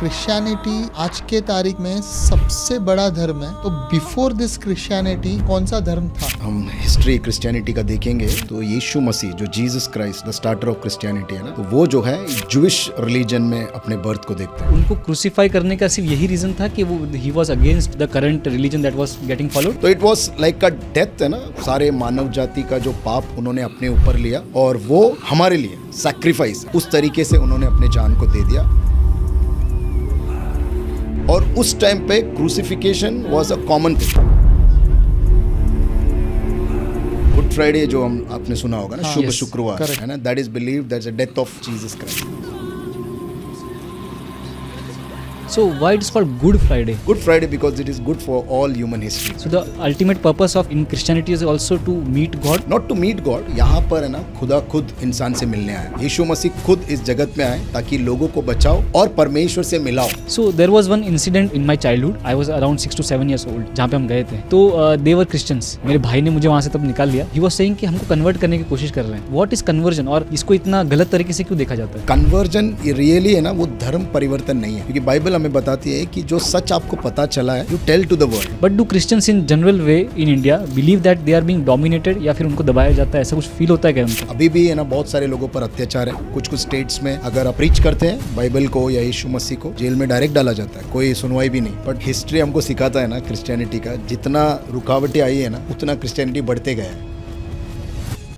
Christianity आज के तारीख में सबसे बड़ा धर्म है, तो बिफोर दिस क्रिश्चियनिटी कौन सा धर्म था? हम हिस्ट्री क्रिश्चियनिटी का देखेंगे तो यीशु मसीह जो Jesus Christ the starter of Christianity है ना, तो वो जो है जूइश रिलीजन में अपने बर्थ को देखते हैं। उनको क्रूसीफाई करने का सिर्फ यही रीजन था कि वो he was against the current religion that was getting followed. तो it was like a death है ना, सारे मानव जाति का जो पाप उन्होंने अपने ऊपर लिया और वो हमारे लिए सैक्रिफाइस उस तरीके से उन्होंने अपने जान को दे दिया। और उस टाइम पे crucifixion was a common thing. Good Friday जो हम आपने सुना होगा ना, शुभ शुक्रवार है ना, that is believed that's the death of Jesus Christ. So why it is called Good Friday? Good Friday because it is good for all human history. So the ultimate purpose of in Christianity is also to meet God. Not to meet God, यहाँ पर है ना खुदा खुद इंसान से मिलने आया। यीशु मसीह खुद इस जगत में आए ताकि लोगों को बचाओ और परमेश्वर से मिलाओ। So there was one incident in my childhood. I was around 6 to 7 years old. जहाँ पे हम गए थे, तो they were Christians. मेरे भाई ने मुझे वहाँ से तब निकाल लिया। He was saying कि हमको कन्वर्ट करने की कोशिश कर रहे हैं। What is conversion? और इसको इतना गलत तरीके से क्यों देखा जाता है? कन्वर्जन रियली है ना, वो धर्म परिवर्तन नहीं है, क्योंकि बाइबल हमें बताती है कि जो सच आपको पता चला है, you tell to the world. But do Christians in general way in India believe that they are being dominated, या फिर उनको दबाया जाता है, ऐसा कुछ फील होता है क्या उनको? अभी भी है ना, बहुत सारे लोगों पर अत्याचार है। कुछ स्टेट्स में अगर आप प्रीच करते हैं बाइबल को या यीशु मसीह को, जेल में डायरेक्ट डाला जाता है, कोई सुनवाई भी नहीं। बट हिस्ट्री हमको सिखाता है ना क्रिश्चियनिटी का, जितना रुकावटें आई है ना, उतना क्रिश्चियनिटी बढ़ते गया है।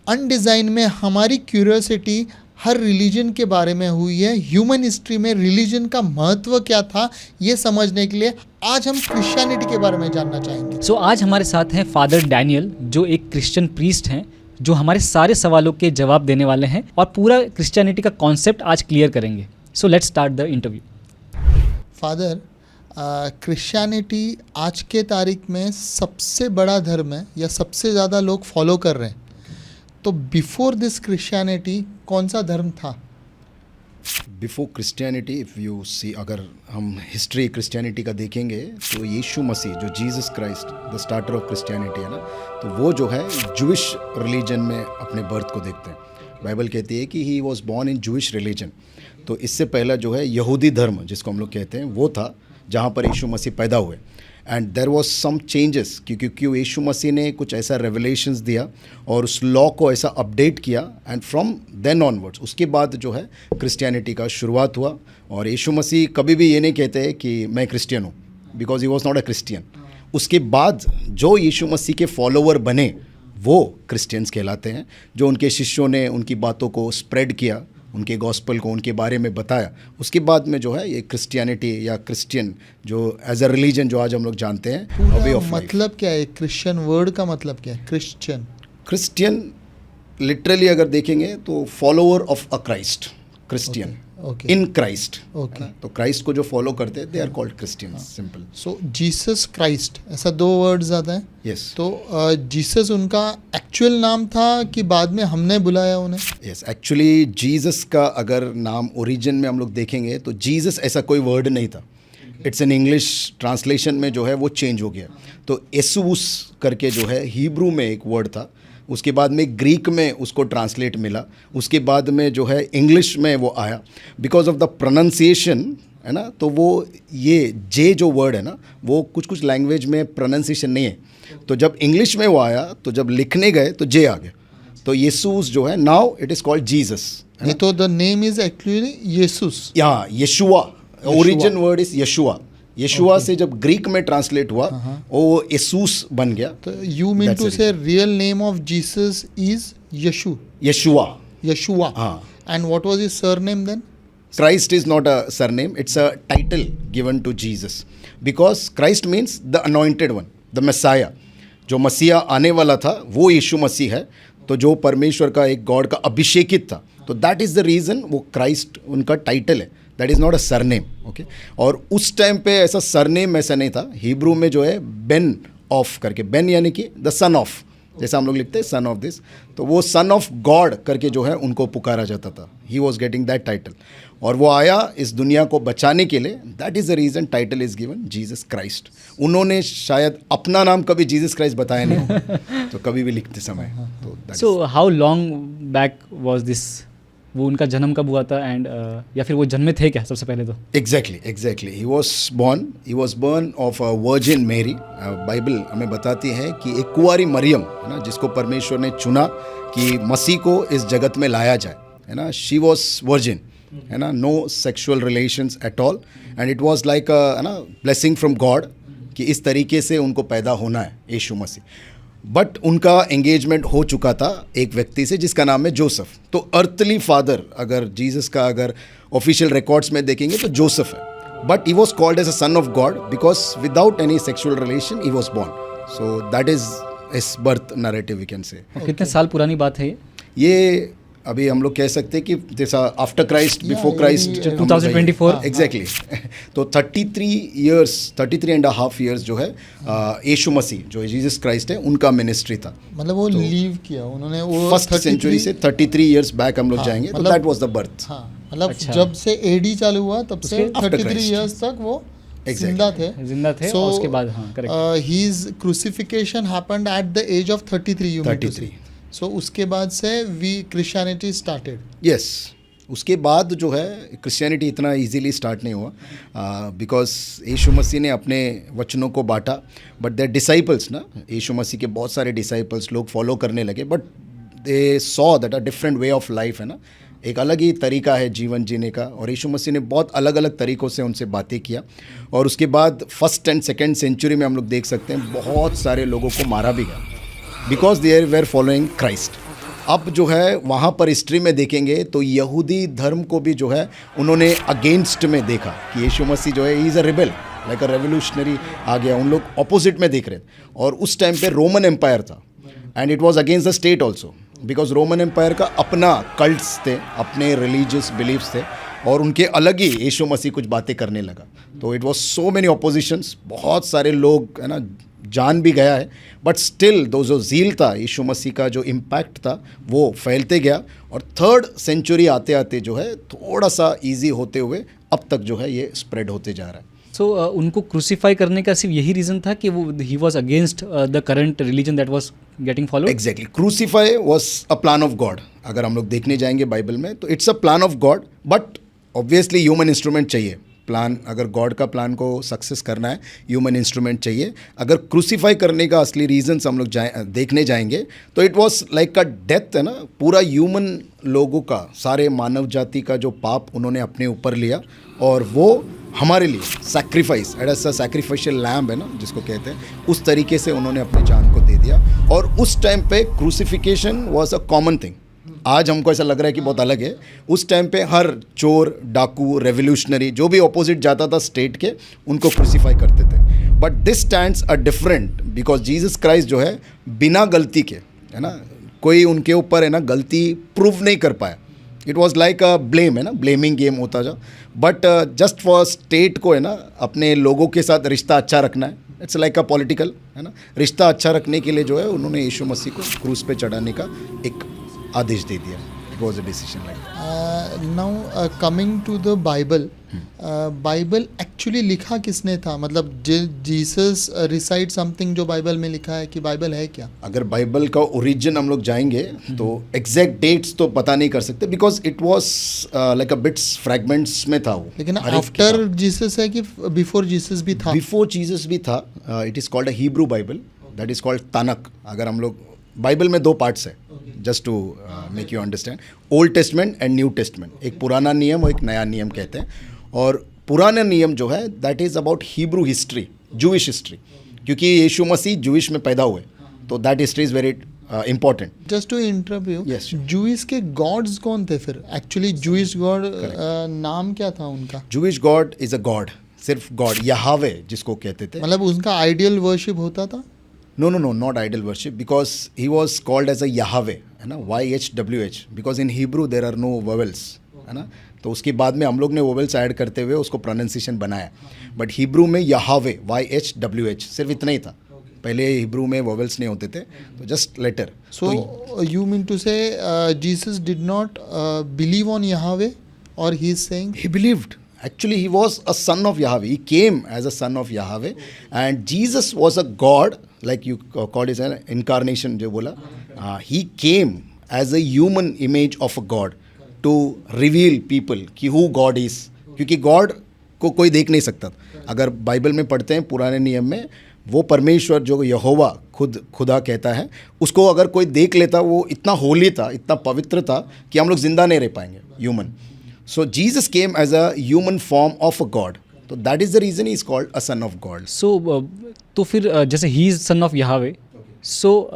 अनडिजाइन में हमारी क्यूरियोसिटी हर रिलीजन के बारे में हुई है। ह्यूमन हिस्ट्री में रिलीजन का महत्व क्या था, ये समझने के लिए आज हम क्रिश्चियनिटी के बारे में जानना चाहेंगे। सो आज हमारे साथ हैं फादर डैनियल, जो एक क्रिश्चियन प्रीस्ट हैं, जो हमारे सारे सवालों के जवाब देने वाले हैं और पूरा क्रिश्चियनिटी का कॉन्सेप्ट आज क्लियर करेंगे। So let's start the interview. Father, Christianity आज के तारीख में सबसे बड़ा धर्म है या सबसे ज़्यादा लोग फॉलो कर रहे हैं, तो बिफोर दिस क्रिश्चियनिटी कौन सा धर्म था? Before Christianity if you see, अगर हम हिस्ट्री क्रिश्चियनिटी का देखेंगे तो यीशु मसीह जो Jesus Christ the starter of Christianity है ना, तो वो जो है जूइश रिलीजन में अपने बर्थ को देखते हैं। बाइबल कहती है कि ही was born in Jewish religion. तो इससे पहला जो है यहूदी धर्म जिसको हम लोग कहते हैं, वो था जहाँ पर यीशु मसीह पैदा हुए। And there was some changes, क्योंकि यीशु मसीह ने कुछ ऐसा रेवलेशंस दिया और उस लॉ को ऐसा अपडेट किया, एंड फ्रॉम देन ऑनवर्ड्स उसके बाद जो है क्रिश्चियनिटी का शुरुआत हुआ। और यीशु मसीह कभी भी ये नहीं कहते कि मैं क्रिश्चियन हूँ, because he was not a Christian. उसके बाद जो यीशु मसीह के फॉलोवर बने वो क्रिश्चियंस कहलाते हैं, जो उनके शिष्यों ने उनकी बातों को स्प्रेड किया, उनके गॉस्पल को उनके बारे में बताया। उसके बाद में जो है ये क्रिश्चियनिटी या क्रिश्चियन जो एज अ रिलीजन जो आज हम लोग जानते हैं, वे ऑफ लाइफ। मतलब क्या है क्रिश्चियन वर्ड का मतलब क्या है? क्रिश्चियन लिटरली अगर देखेंगे तो follower of a Christ, Christian in Christ. तो क्राइस्ट को जो फॉलो करते हैं they are called Christians, simple. So Jesus Christ, ऐसा 2 वर्ड्स आता है। यस। तो जीसस उनका एक्चुअल नाम था कि बाद में हमने बुलाया उन्हें? यस, एक्चुअली जीसस का अगर नाम ओरिजिन में हम लोग देखेंगे तो जीसस ऐसा कोई वर्ड नहीं था। इट्स एन इंग्लिश ट्रांसलेशन में जो है वो चेंज हो गया। तो येसूस करके जो है हिब्रू में एक वर्ड था, उसके बाद में ग्रीक में उसको ट्रांसलेट मिला, उसके बाद में जो है इंग्लिश में वो आया। बिकॉज ऑफ द प्रोनाउंसिएशन है ना, तो वो ये जे जो वर्ड है ना, वो कुछ लैंग्वेज में प्रोनाउंसिएशन नहीं है। तो जब इंग्लिश में वो आया, तो जब लिखने गए तो जे आ गया, तो येसूस जो है now it is called Jesus. ये तो द नेम इज एक्चुअली येसूस या यशुआ, ओरिजिन वर्ड इज यशुआ। यशुआ से जब ग्रीक में ट्रांसलेट हुआ वो येसूस बन गया। तो you mean to say real name of Jesus is Yeshua. हाँ। And what was his surname then? Christ is not a surname, it's a title given to Jesus, because Christ means the anointed one, the Messiah। जो मसीहा आने वाला था वो यीशु मसीह है, तो जो परमेश्वर का एक गॉड का अभिषेकित था, तो दैट इज़ द रीज़न वो क्राइस्ट उनका टाइटल है। That is not a surname, okay. और उस टाइम पे ऐसा सरनेम ऐसा नहीं था। हिब्रू में जो है बेन ऑफ करके, बेन यानी कि द सन ऑफ, जैसा हम लोग लिखते हैं सन ऑफ दिस, तो वो सन ऑफ गॉड करके जो है उनको पुकारा जाता था। He was getting that title, और वो आया इस दुनिया को बचाने के लिए। That is the reason title is given Jesus Christ. उन्होंने शायद अपना नाम कभी जीसस क्राइस्ट बताया नहीं हो, तो कभी भी लिखते समय। तो so how long back was this वो उनका जन्म कब हुआ था एंड या फिर वो जन्मे थे क्या सबसे पहले तो? Exactly he was born of a virgin Mary. Bible हमें बताती है कि एक कुंवारी मरियम है ना, जिसको परमेश्वर ने चुना कि मसीह को इस जगत में लाया जाए, है ना। शी वॉज वर्जिन, है ना, no sexual relations at all, and it was like है ना ब्लेसिंग फ्रॉम गॉड कि इस तरीके से उनको पैदा होना है यीशु मसीह। बट उनका एंगेजमेंट हो चुका था एक व्यक्ति से जिसका नाम है जोसेफ। तो अर्थली फादर अगर जीसस का अगर ऑफिशियल रिकॉर्ड्स में देखेंगे तो जोसेफ है, but he was called as a son of God because without any sexual relation he was born. So that is his birth narrative we can say. कितने साल पुरानी बात है ये अभी हम लोग कह सकते हैं कि जैसा after Christ before Christ 2024 exactly. तो 33 एंड हाफ ईयर्स जो है यीशु मसीह जो जीसस क्राइस्ट है उनका मिनिस्ट्री था। मतलब वो लीव किया उन्होंने, वो फर्स्ट सेंचुरी से 33 इयर्स बैक हम लोग जाएंगे, तो दैट वाज द बर्थ। हाँ, मतलब अच्छा। जब से एडी चालू हुआ तब से After 33 Christ. इयर्स तक वो Exactly. जिंदा थे। और उसके बाद हाँ correct his crucifixion happened at the age of 33 you mean to say. 33 So उसके बाद से वी क्रिश्चियनिटी स्टार्टेड। यस उसके बाद जो है क्रिश्चियनिटी इतना इजीली स्टार्ट नहीं हुआ बिकॉज यीशु मसीह ने अपने वचनों को बांटा, बट देयर डिसाइपल्स ना, यीशु मसीह के बहुत सारे डिसाइपल्स लोग फॉलो करने लगे, but they saw that a different way of life है ना, एक अलग ही तरीका है जीवन जीने का। और यीशु मसीह ने बहुत अलग अलग तरीक़ों से उनसे बातें किया। और उसके बाद फर्स्ट एंड सेकेंड सेंचुरी में हम लोग देख सकते हैं बहुत सारे लोगों को मारा भी गया because they were following Christ. अब जो है वहाँ पर हिस्ट्री में देखेंगे तो यहूदी धर्म को भी जो है उन्होंने अगेंस्ट में देखा कि यीशु मसीह जो है he is a rebel, like a revolutionary आ गया, उन लोग अपोजिट में देख रहे थे। और उस टाइम पे रोमन एम्पायर था and it was against the state also because Roman empire का अपना कल्ट्स थे, अपने रिलीजियस बिलीव्स थे, और उनके अलग ही यीशु मसीह कुछ बातें करने लगा। तो it was so many opposition's, बहुत सारे लोग है ना जान भी गया है, बट स्टिल दो जो ज़ील था यीशु मसीह का, जो इम्पैक्ट था वो फैलते गया। और थर्ड सेंचुरी आते आते जो है थोड़ा सा इजी होते हुए अब तक जो है ये स्प्रेड होते जा रहा है। सो उनको क्रूसीफाई करने का सिर्फ यही रीज़न था कि वो he was against the current religion that was getting follow? Exactly, crucify was a plan of God. अगर हम लोग देखने जाएंगे बाइबल में तो it's a plan of God, but obviously human instrument चाहिए। प्लान, अगर गॉड का प्लान को सक्सेस करना है ह्यूमन इंस्ट्रूमेंट चाहिए। अगर क्रूसीफाई करने का असली रीजंस हम लोग देखने जाएंगे तो it was like a death, है ना, पूरा ह्यूमन लोगों का, सारे मानव जाति का जो पाप उन्होंने अपने ऊपर लिया और वो हमारे लिए sacrifice, as a sacrificial lamb है ना जिसको कहते हैं, उस तरीके से उन्होंने अपनी जान को दे दिया। और उस टाइम पे crucifixion was a common thing. आज हमको ऐसा लग रहा है कि बहुत अलग है, उस टाइम पे हर चोर, डाकू, रेवोल्यूशनरी जो भी ऑपोजिट जाता था स्टेट के, उनको क्रूसीफाई करते थे। But this stands a different because Jesus Christ जो है बिना गलती के, है ना, कोई उनके ऊपर है ना गलती प्रूव नहीं कर पाया। It was like a blame, है ना, ब्लेमिंग गेम होता जा, बट जस्ट फॉर स्टेट को है ना अपने लोगों के साथ रिश्ता अच्छा रखना है, इट्स लाइक अ पॉलिटिकल, है ना, रिश्ता अच्छा रखने के लिए जो है उन्होंने यीशु मसीह को क्रूस पे चढ़ाने का एक आदेश दे दिया। It was a decision like. Now coming to the Bible, Bible actually लिखा किसने था? मतलब जीसस रिसाइड समथिंग जो बाइबल में लिखा है कि बाइबल है क्या? अगर बाइबल का ओरिजिन हम लोग जाएंगे तो एग्जैक्ट डेट्स तो पता नहीं कर सकते because it was like a bits fragments में था वो। लेकिन आफ्टर जीसस है कि बिफोर जीसस भी था? बिफोर जीसस भी था। It is called a Hebrew Bible, that is called Tanakh. अगर हम लोग, बाइबल में दो पार्ट्स है, just to make you understand, Old Testament and New Testament. एक पुराना नियम और एक नया नियम कहते हैं। और पुराना नियम जो है that is about Hebrew history, Jewish history, क्योंकि यीशु मसीह जूइश में पैदा हुए, तो that history is very important. Just to interrupt you, Yes, sure. Jewish के गॉड्स कौन थे फिर? एक्चुअली जूइश गॉड नाम क्या था उनका? Jewish God is a God, सिर्फ गॉड, यहावे जिसको कहते थे। मतलब उनका आइडियल वर्शिप होता था? No, not ideal worship, because he was called as a Yahweh, है ना, YHWH, because in Hebrew there are no vowels, है ना, तो उसके बाद में हम लोग ने वोवेल्स ऐड करते हुए उसको प्रोनाउंसिएशन बनाया। बट हिब्रू में यहावे, YHWH, सिर्फ इतना ही था। पहले हिब्रू में वोवेल्स नहीं होते थे, तो just letter. So you mean to say Jesus did not believe on Yahweh, or he is saying He believed. Actually, he was a son of Yahweh. He came as a son of Yahweh, and Jesus was a God, like you called it an incarnation. जो बोला, he came as a human image of a God. To reveal people कि who God is, क्योंकि God को कोई देख नहीं सकता। अगर बाइबल में पढ़ते हैं पुराने नियम में, वो परमेश्वर जो यहोवा खुदा कहता है, उसको अगर कोई देख लेता, वो इतना होली था, इतना पवित्र था कि हम लोग जिंदा नहीं रह पाएंगे, human. So Jesus came as a human form of a god, तो that is the reason he is called a son of God. So तो फिर जैसे ही इज सन ऑफ यहावे, सो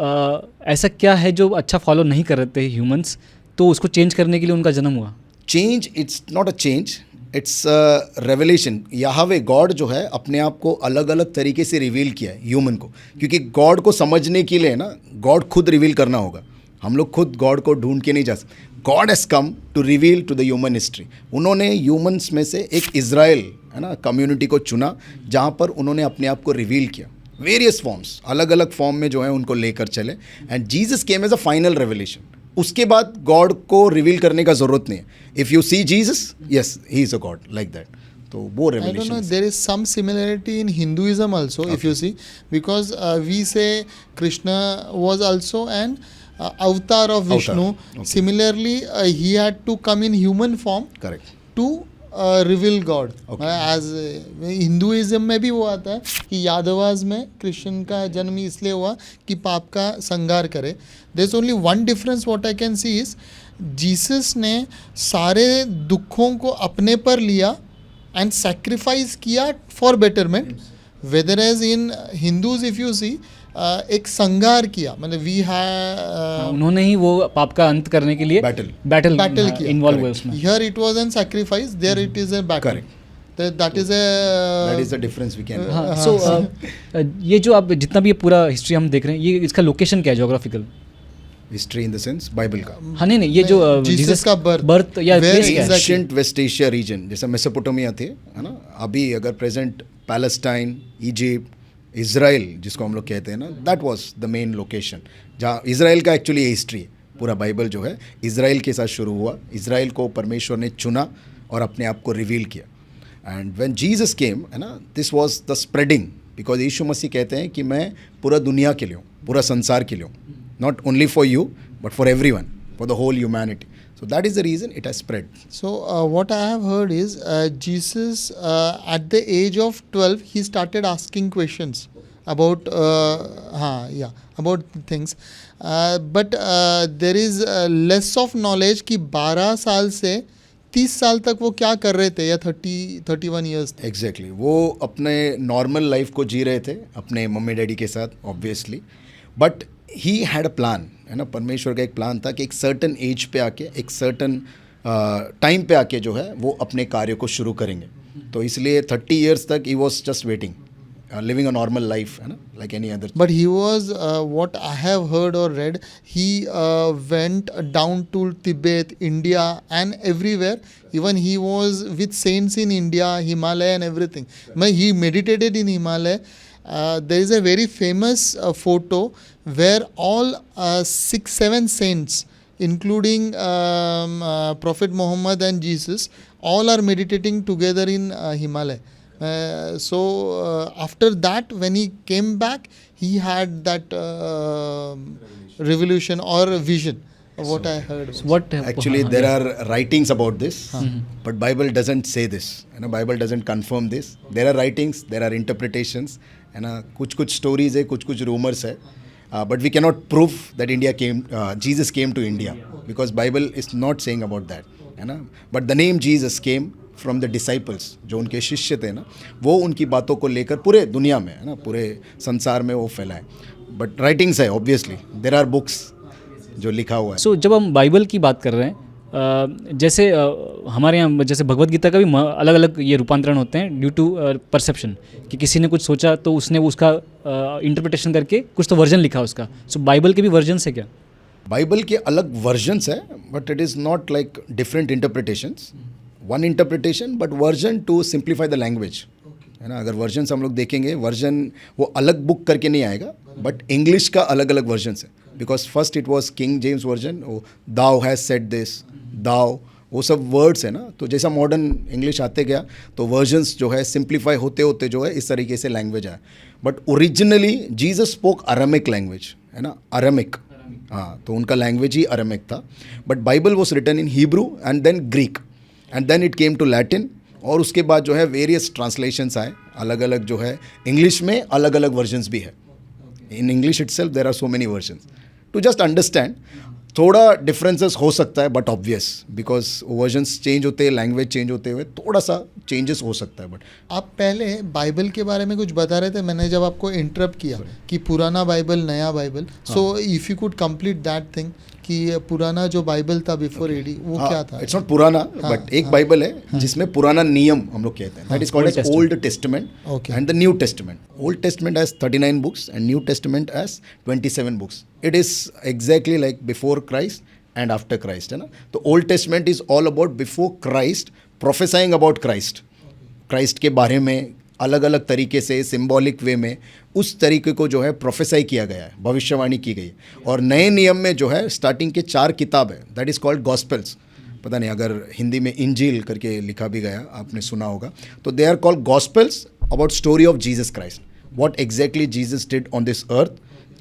ऐसा क्या है जो अच्छा फॉलो नहीं कर रहे थे ह्यूमंस, तो उसको चेंज करने के लिए उनका जन्म हुआ? Change, it's not a change, it's revelation. Yahweh God जो है अपने आप को अलग अलग तरीके से रिवील किया है ह्यूमन को, क्योंकि गॉड को समझने के लिए ना गॉड खुद रिवील करना होगा। हम लोग खुद गॉड को ढूंढ के नहीं जा सकते। God has come to reveal to the human history. उन्होंने ह्यूमंस में से एक इज़राइल है ना कम्युनिटी को चुना, जहाँ पर उन्होंने अपने आप को रिवील किया वेरियस फॉर्म्स, अलग अलग फॉर्म में जो है उनको लेकर चले, and Jesus came as a final revelation. उसके बाद गॉड को रिवील करने का ज़रूरत नहीं है। If you see Jesus, yes he is a God like that. तो वो I don't know, revelation. there is some similarity in Hinduism also, if you see, because we say Krishna was also an avatar of Vishnu. Okay. Similarly, he had to come in human form correct. to reveal God. Okay. As Hinduism में भी वो आता है कि यादवाज में कृष्ण का जन्म इसलिए हुआ कि पाप का संहार करे। There is only one difference what I can see is, Jesus ने सारे दुखों को अपने पर लिया एंड सैक्रिफाइस किया for betterment, whether as in Hindus if you see एक संहार किया, मतलब वी हैव उन्होंने ही वो पाप का अंत करने के लिए Battle. बैटल किया। इन्वॉल्व हुए उसमें। Here it was an sacrifice, there it is a battle. Correct. That is that a is the difference we can. हाँ, सो ये जो आप जितना भी ये पूरा हिस्ट्री हम देख रहे हैं, ये इसका लोकेशन क्या है geographical? History in the sense Bible का। हाँ नहीं, ये जो जीसस का बर्थ या Where प्लेस क्या है? exactly? Ancient west Asia region, जैसे मेसोपोटामिया थे, है ना, अभी अगर प्रेजेंट पैलेस्टाइन, इजिप्ट, इज़राइल जिसको हम लोग कहते हैं ना, that was the main location, जहाँ इज़राइल का एक्चुअली ये हिस्ट्री है। पूरा बाइबल जो है इज़राइल के साथ शुरू हुआ। इज़राइल को परमेश्वर ने चुना और अपने आप को रिवील किया। एंड व्हेन जीसस केम, है ना, this was the spreading, because Yeshu Masih कहते हैं कि मैं पूरा दुनिया के लिए हूँ, पूरा संसार के लिए हूँ, not only for you but for everyone, for the whole humanity. So that is the reason it has spread. So what I have heard is Jesus at the age of 12 he started asking questions about about things, but there is less of knowledge कि 12 साल से 30 साल तक वो क्या कर रहे थे, या 31 years तक। Exactly. वो अपने नॉर्मल लाइफ को जी रहे थे अपने मम्मी डैडी के साथ, obviously, but he had a plan, है ना। परमेश्वर का एक प्लान था कि एक सर्टन एज पे आके, एक सर्टन टाइम पे आके जो है वो अपने कार्य को शुरू करेंगे। तो इसलिए 30 years तक he was just waiting, living a normal life, है ना, like any other. But he was, what I have heard or read, he went down to Tibet, India, and everywhere. Even he was with saints in India, Himalaya, and everything. He meditated in Himalaya. There is a very famous photo where all 6-7 saints, including Prophet Muhammad and Jesus, all are meditating together in Himalaya. So after that, when he came back, he had that revolution or vision, what I heard. What Actually, there are writings about this, but Bible doesn't say this. You know, Bible doesn't confirm this. There are writings, there are interpretations, है ना, कुछ stories है, कुछ rumours है, but we cannot prove that Jesus came to India, because Bible is not saying about that, है ना। But the name Jesus came from the disciples, जो उनके शिष्य थे ना, वो उनकी बातों को लेकर पूरे दुनिया में, है ना, पूरे संसार में वो फैलाए। बट राइटिंग्स है, ऑब्वियसली देयर आर बुक्स जो लिखा हुआ है। सो जब हम बाइबल की बात कर रहे हैं, जैसे हमारे यहाँ जैसे भगवत गीता का भी अलग अलग ये रूपांतरण होते हैं ड्यू टू परसेप्शन, कि किसी ने कुछ सोचा तो उसने उसका इंटरप्रिटेशन करके कुछ तो वर्जन लिखा उसका। सो बाइबल के भी वर्जन्स है क्या? बाइबल के अलग वर्जन्स है, but it is not like different interpretations, one interpretation but version two simplify the language, है ना। अगर वर्जन्स हम लोग देखेंगे, वर्जन वो अलग बुक करके नहीं आएगा, बट इंग्लिश का अलग अलग वर्जन्स है। Because first it was King James version, thou has said this, thou, वो सब वर्ड्स है ना। तो जैसा मॉडर्न इंग्लिश आते गया तो वर्जन्स जो है सिंप्लीफाई होते होते जो है इस तरीके से लैंग्वेज आया। But originally Jesus spoke Aramaic language, है ना, अरामिक, हाँ, तो उनका लैंग्वेज ही अरेमिक था. But Bible was written in Hebrew and then Greek and then it came to Latin. और उसके बाद जो है वेरियस ट्रांसलेशंस आए, अलग अलग जो है इंग्लिश में अलग अलग वर्जन्स भी है. In English itself there are so many versions. To just understand थोड़ा डिफरेंसेस हो सकता है, but obvious because versions change होते हैं, लैंग्वेज चेंज होते हुए थोड़ा सा चेंजेस हो सकता है. बट आप पहले बाइबल के बारे में कुछ बता रहे थे, मैंने जब आपको इंटरप्ट किया कि पुराना बाइबल नया Bible, so if you could complete that thing कि पुराना जो बाइबल था बिफोर एडी वो क्या था? इट्स नॉट पुराना, बट एक बाइबल है जिसमें पुराना नियम हम लोग कहते हैं. That is called as Old Testament and the New Testament. Old Testament has 39 books and New Testament has 27 books. It is exactly like before Christ and after Christ, है ना. तो Old Testament is all about before Christ, professing about Christ, Christ के बारे में अलग अलग तरीके से सिंबॉलिक वे में उस तरीके को जो है प्रोफेसाई किया गया है, भविष्यवाणी की गई. और नए नियम में जो है स्टार्टिंग के 4 किताब है, दैट इज़ कॉल्ड गॉस्पेल्स. पता नहीं अगर हिंदी में इंजील करके लिखा भी गया, आपने सुना होगा. तो they are called gospels about story of Jesus Christ, what exactly Jesus did on this earth,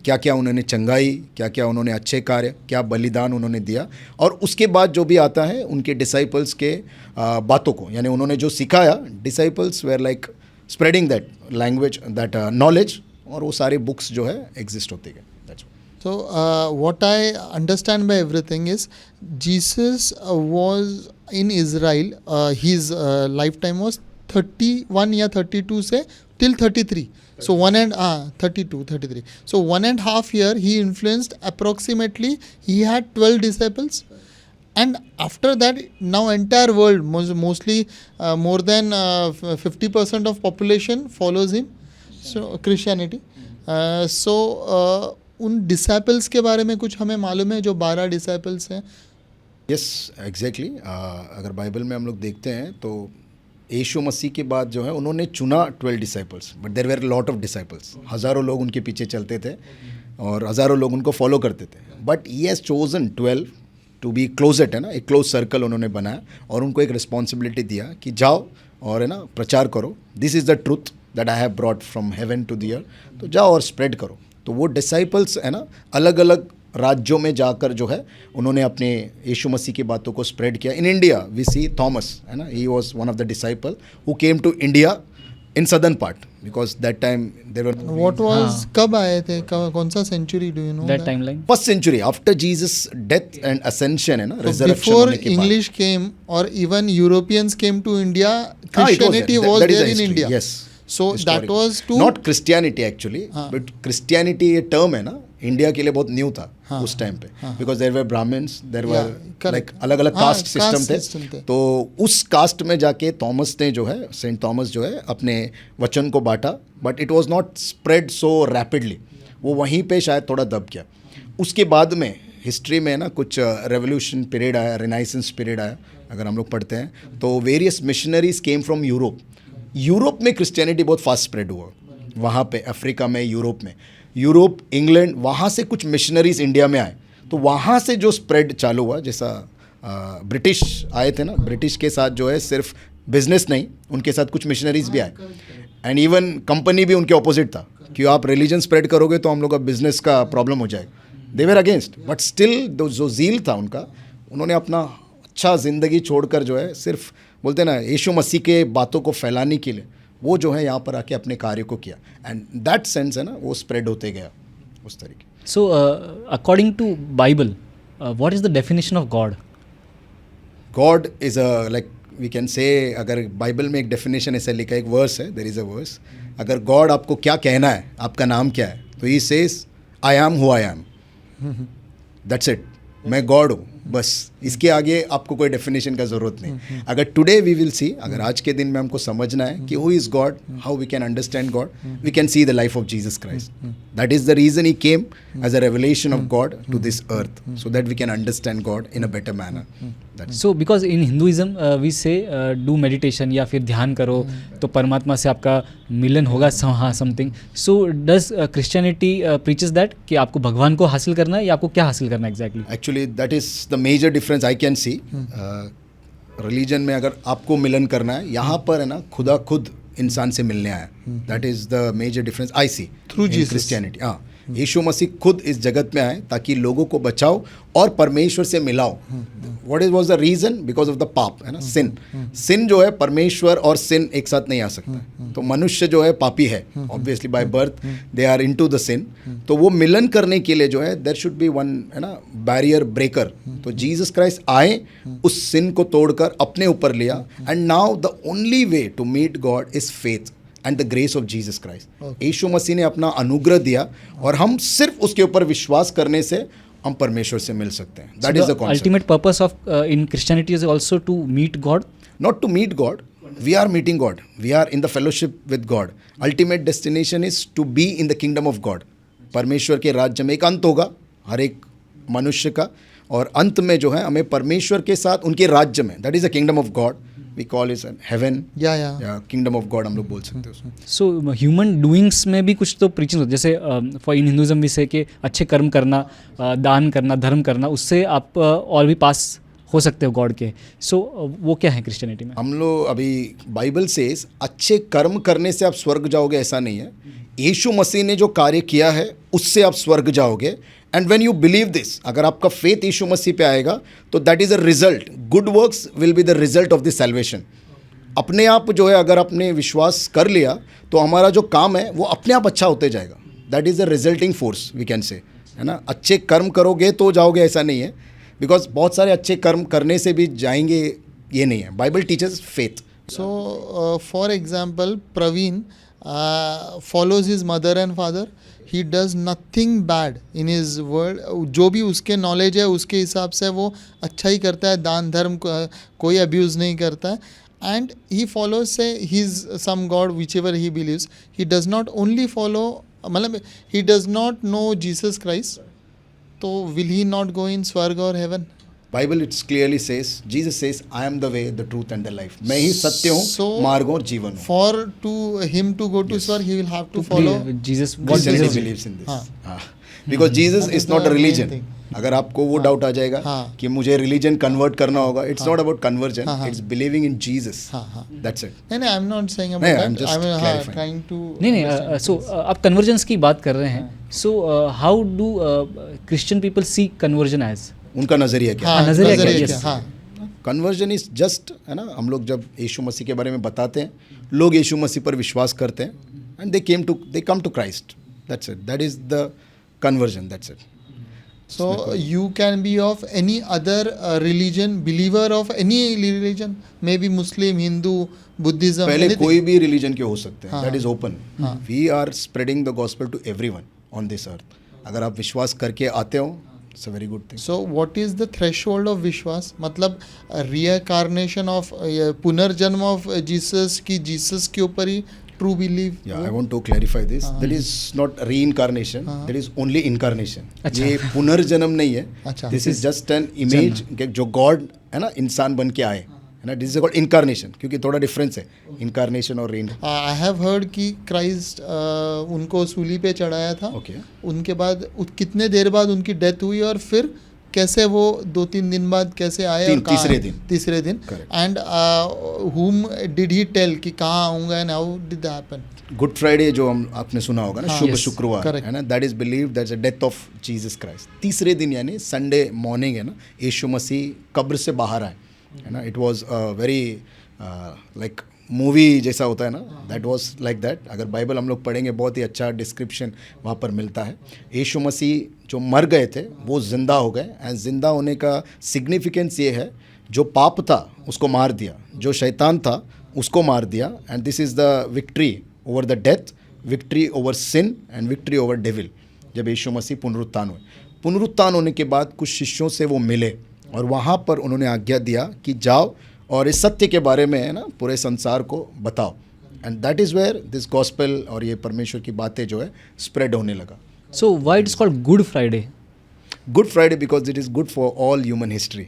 क्या क्या उन्होंने चंगाई, क्या क्या उन्होंने अच्छे कार्य, क्या बलिदान उन्होंने दिया. और उसके बाद जो भी आता है उनके डिसाइपल्स के बातों को, यानी उन्होंने जो सिखाया, disciples were like spreading that language, that knowledge, और वो सारे बुक्स जो है एग्जिस्ट होते गए. So what I understand by everything is Jesus was in Israel. His lifetime was 31 या 32 से till 33. So 33. So 1.5 year he influenced approximately. He had 12 disciples. And after that, now entire world, mostly more than 50% of population follows him. So Christianity. उन disciples के बारे में कुछ हमें मालूम है, जो 12 डिसाइपल्स हैं? Yes, exactly. अगर बाइबल में हम लोग देखते हैं तो यीशु मसीह के बाद जो है उन्होंने चुना 12 disciples, but there were lot of disciples. हज़ारों लोग उनके पीछे चलते थे और हज़ारों लोग उनको फॉलो करते थे. But he has chosen 12 to be closest, है ना, एक क्लोज सर्कल उन्होंने बनाया और उनको एक रिस्पॉन्सिबिलिटी दिया कि जाओ और, है ना, प्रचार करो. This is the truth that I have brought from heaven to the earth. तो जाओ और स्प्रेड करो. तो वो डिसाइपल्स, है ना, अलग अलग राज्यों में जाकर जो है उन्होंने अपने यीशु मसीह की बातों को स्प्रेड किया. In India we see Thomas, है ना, he was one of the disciple who came to India in southern part, because that time there were what was, कब आए थे, कौन सा century, do you know that timeline? First century after Jesus death and ascension, है ना, resurrection before होने के बाद. इंग्लिश केम और even Europeans came to India, Christianity was there in India. Yes. So that was to not Christianity actually, but Christianity ये term है ना, India के लिए बहुत न्यू था उस टाइम पे, because there were Brahmins, there were like अलग अलग कास्ट सिस्टम थे. तो उस कास्ट में जाके थॉमस ने जो है, सेंट थॉमस जो है, अपने वचन को बांटा, but it was not spread so rapidly. वो वहीं पे शायद थोड़ा दब गया. उसके बाद में हिस्ट्री में ना कुछ रेवोल्यूशन पीरियड आया, रिनाइसेंस पीरियड आया. अगर हम लोग पढ़ते हैं तो various missionaries came from Europe. Europe में क्रिश्चियनिटी बहुत फास्ट स्प्रेड हुआ, वहाँ पे अफ्रीका में, यूरोप, इंग्लैंड, वहाँ से कुछ मिशनरीज इंडिया में आए. तो वहाँ से जो स्प्रेड चालू हुआ, जैसा ब्रिटिश आए थे ना, ब्रिटिश के साथ जो है सिर्फ बिजनेस नहीं, उनके साथ कुछ मिशनरीज भी आए. एंड इवन कंपनी भी उनके ऑपोजिट था कि आप रिलीजन स्प्रेड करोगे तो हम लोग का बिजनेस का प्रॉब्लम हो जाएगा. दे वर अगेंस्ट, बट स्टिल जो जील था उनका, उन्होंने अपना अच्छा ज़िंदगी छोड़कर जो है, सिर्फ बोलते हैं ना, यीशु मसीह के बातों को फैलाने के लिए वो जो है यहाँ पर आके अपने कार्य को किया. एंड दैट सेंस, है ना, वो स्प्रेड होते गया उस तरीके. So according to Bible, what is the definition of God? God is a, like we can say, अगर बाइबल में एक डेफिनेशन ऐसे लिखा है, एक वर्स है, देयर इज़ अ वर्स, अगर गॉड आपको क्या कहना है, आपका नाम क्या है, तो he says I am who I am, that's it, मैं गॉड हूँ, बस. इसके आगे आपको कोई डेफिनेशन का ज़रूरत नहीं. अगर टुडे वी विल सी, अगर आज के दिन में हमको समझना है कि who is God, how we can understand God, we can see the life of Jesus Christ. That is the reason he came as a revelation of God to this earth, so that we can understand God in a better manner. So because in Hinduism we say do meditation या फिर ध्यान करो तो परमात्मा से आपका मिलन होगा, हाँ, something. So does Christianity preaches that कि आपको भगवान को हासिल करना है या आपको क्या हासिल करना है exactly? Actually that is the major difference I can see. Religion में अगर आपको मिलन करना है, यहाँ पर, है ना, खुदा खुद इंसान से मिलने आया. That is the major difference I see through Jesus. Christianity. हाँ, यीशु मसीह खुद इस जगत में आए ताकि लोगों को बचाओ और परमेश्वर से मिलाओ. What is was the reason? Because of the पाप, है ना, सिन जो है, परमेश्वर और सिन एक साथ नहीं आ सकता. तो मनुष्य जो है पापी है, obviously by birth they are into the sin. तो वो मिलन करने के लिए जो है देयर शुड बी वन, है ना, बैरियर ब्रेकर. तो जीसस क्राइस्ट आए, उस सिन को तोड़कर अपने ऊपर लिया. And now the only way to meet God is faith and the grace of Jesus Christ. Yeshu Masih ने अपना अनुग्रह दिया और हम सिर्फ उसके ऊपर विश्वास करने से हम परमेश्वर से मिल सकते हैं. That is the concept. Ultimate purpose of in Christianity is also to meet God. Not to meet God, we are meeting God. We are in the fellowship with God. Ultimate destination is to be in the kingdom of God. परमेश्वर के राज्य में एक अंत होगा हर एक मनुष्य का, और अंत में जो है हमें परमेश्वर के साथ उनके राज्य में, that is the kingdom of God. We call it heaven या किंगडम ऑफ गॉड, हम लोग बोल सकते हैं उसमें. सो ह्यूमन डूइंग्स में भी कुछ तो प्रीचिंग होती है, जैसे फॉर इन हिंदुइज्म भी से कि अच्छे कर्म करना, दान करना, धर्म करना, उससे आप और भी पास हो सकते हो गॉड के. सो वो क्या है क्रिश्चियनिटी में? हम लोग अभी बाइबल से अच्छे कर्म करने से आप स्वर्ग जाओगे ऐसा नहीं है. यीशु मसीह ने जो कार्य किया है उससे आप स्वर्ग जाओगे. And when you believe this, अगर आपका फेथ यीशु मसीह पे आएगा तो that is a result. Good works will be the result of the salvation. अपने आप जो है अगर आपने विश्वास कर लिया तो हमारा जो काम है वो अपने आप अच्छा होते जाएगा. That is the resulting force we can say, है ना. अच्छे कर्म करोगे तो जाओगे ऐसा नहीं है, बिकॉज बहुत सारे अच्छे कर्म करने से भी जाएंगे ये नहीं है. Bible teachers faith. So, for example, Praveen follows his mother and father. He does nothing bad in his world. जो भी उसके नॉलेज है उसके हिसाब से वो अच्छा ही करता है, दान धर्म कोई अब्यूज़ नहीं करता है. And he follows, say, his some God, whichever he believes. He does not only follow, मतलब he does not know Jesus Christ. तो will he not go in स्वर्ग और heaven? Bible it's clearly says, Jesus says, I am the way, the truth and the life. मैं ही सत्य हूँ, मार्ग और जीवन हूँ. For to him to go to स्वर्ग, he will have to follow Jesus. What Christianity Jesus believes in this. Because Jesus is not a religion. अगर आपको वो डाउट आ जाएगा कि मुझे रिलीजन कन्वर्ट करना होगा, it's not about conversion, it's believing in Jesus. That's it. नहीं, I am not saying नहीं, about I'm that. just I am clarifying. Trying to नहीं, सो आप कन्वर्जेंस की बात कर रहे हैं. So how do Christian people see conversion as? उनका नजरिया क्या है? नजरिया क्या? नजरिया Yes. क्या? हाँ. कन्वर्जन इज जस्ट, है ना, हम लोग जब यीशु मसीह के बारे में बताते हैं, लोग यीशु मसीह पर विश्वास करते हैं and they come to Christ. That's it. That is the conversion. That's it. So you can be of any other religion, believer of any religion, maybe Muslim, Hindu, Buddhism. पहले anything. कोई भी रिलीजन के हो सकते हैं. हाँ. That is open. We are spreading the gospel to everyone on this earth. अगर आप विश्वास करके आते हो, it's a very good thing. So what is the threshold of विश्वास? मतलब reincarnation of पुनर्जन्म of Jesus की जीसस के ऊपर ही true believe. Yeah, I want to clarify this. That is not reincarnation. That is only incarnation. ये पुनर्जन्म नहीं है. अच्छा. This is just an image जो गॉड, है ना, इंसान बन के आए, है ना. दिस इज कॉल्ड इनकारनेशन, क्योंकि थोड़ा डिफरेंस है इनकारनेशन और रेन. आई हैव हर्ड कि क्राइस्ट उनको सूली पे चढ़ाया था. Okay. उनके बाद कितने देर बाद उनकी डेथ हुई, और फिर कैसे वो 2-3 दिन बाद कैसे आए, और तीसरे दिन and whom did he tell कि कहाँ आऊँगा, and how did that happen? Good Friday जो हम आपने सुना होगा ना, शुभ Yes, शुक्रवार, है ना, that is believe that's the death of Jesus Christ. तीसरे दिन यानी संडे मॉर्निंग, है ना, यीशु मसीह कब्र से बाहर आए, है ना. It was very like movie जैसा होता है ना, दैट वाज लाइक दैट. अगर बाइबल हम लोग पढ़ेंगे बहुत ही अच्छा डिस्क्रिप्शन वहाँ पर मिलता है. यीशु मसीह जो मर गए थे वो ज़िंदा हो गए. एंड ज़िंदा होने का सिग्निफिकेंस ये है, जो पाप था उसको मार दिया, जो शैतान था उसको मार दिया. And this is the victory over the death, victory over sin and victory over devil. जब यीशु मसीह पुनरुत्थान हुए, पुनरुत्थान होने के बाद कुछ शिष्यों से वो मिले और वहाँ पर उन्होंने आज्ञा दिया कि जाओ और इस सत्य के बारे में, है ना, पूरे संसार को बताओ. And that is where this gospel और ये परमेश्वर की बातें जो है स्प्रेड होने लगा. So why it is called good Friday? Good Friday because it is good for all human history.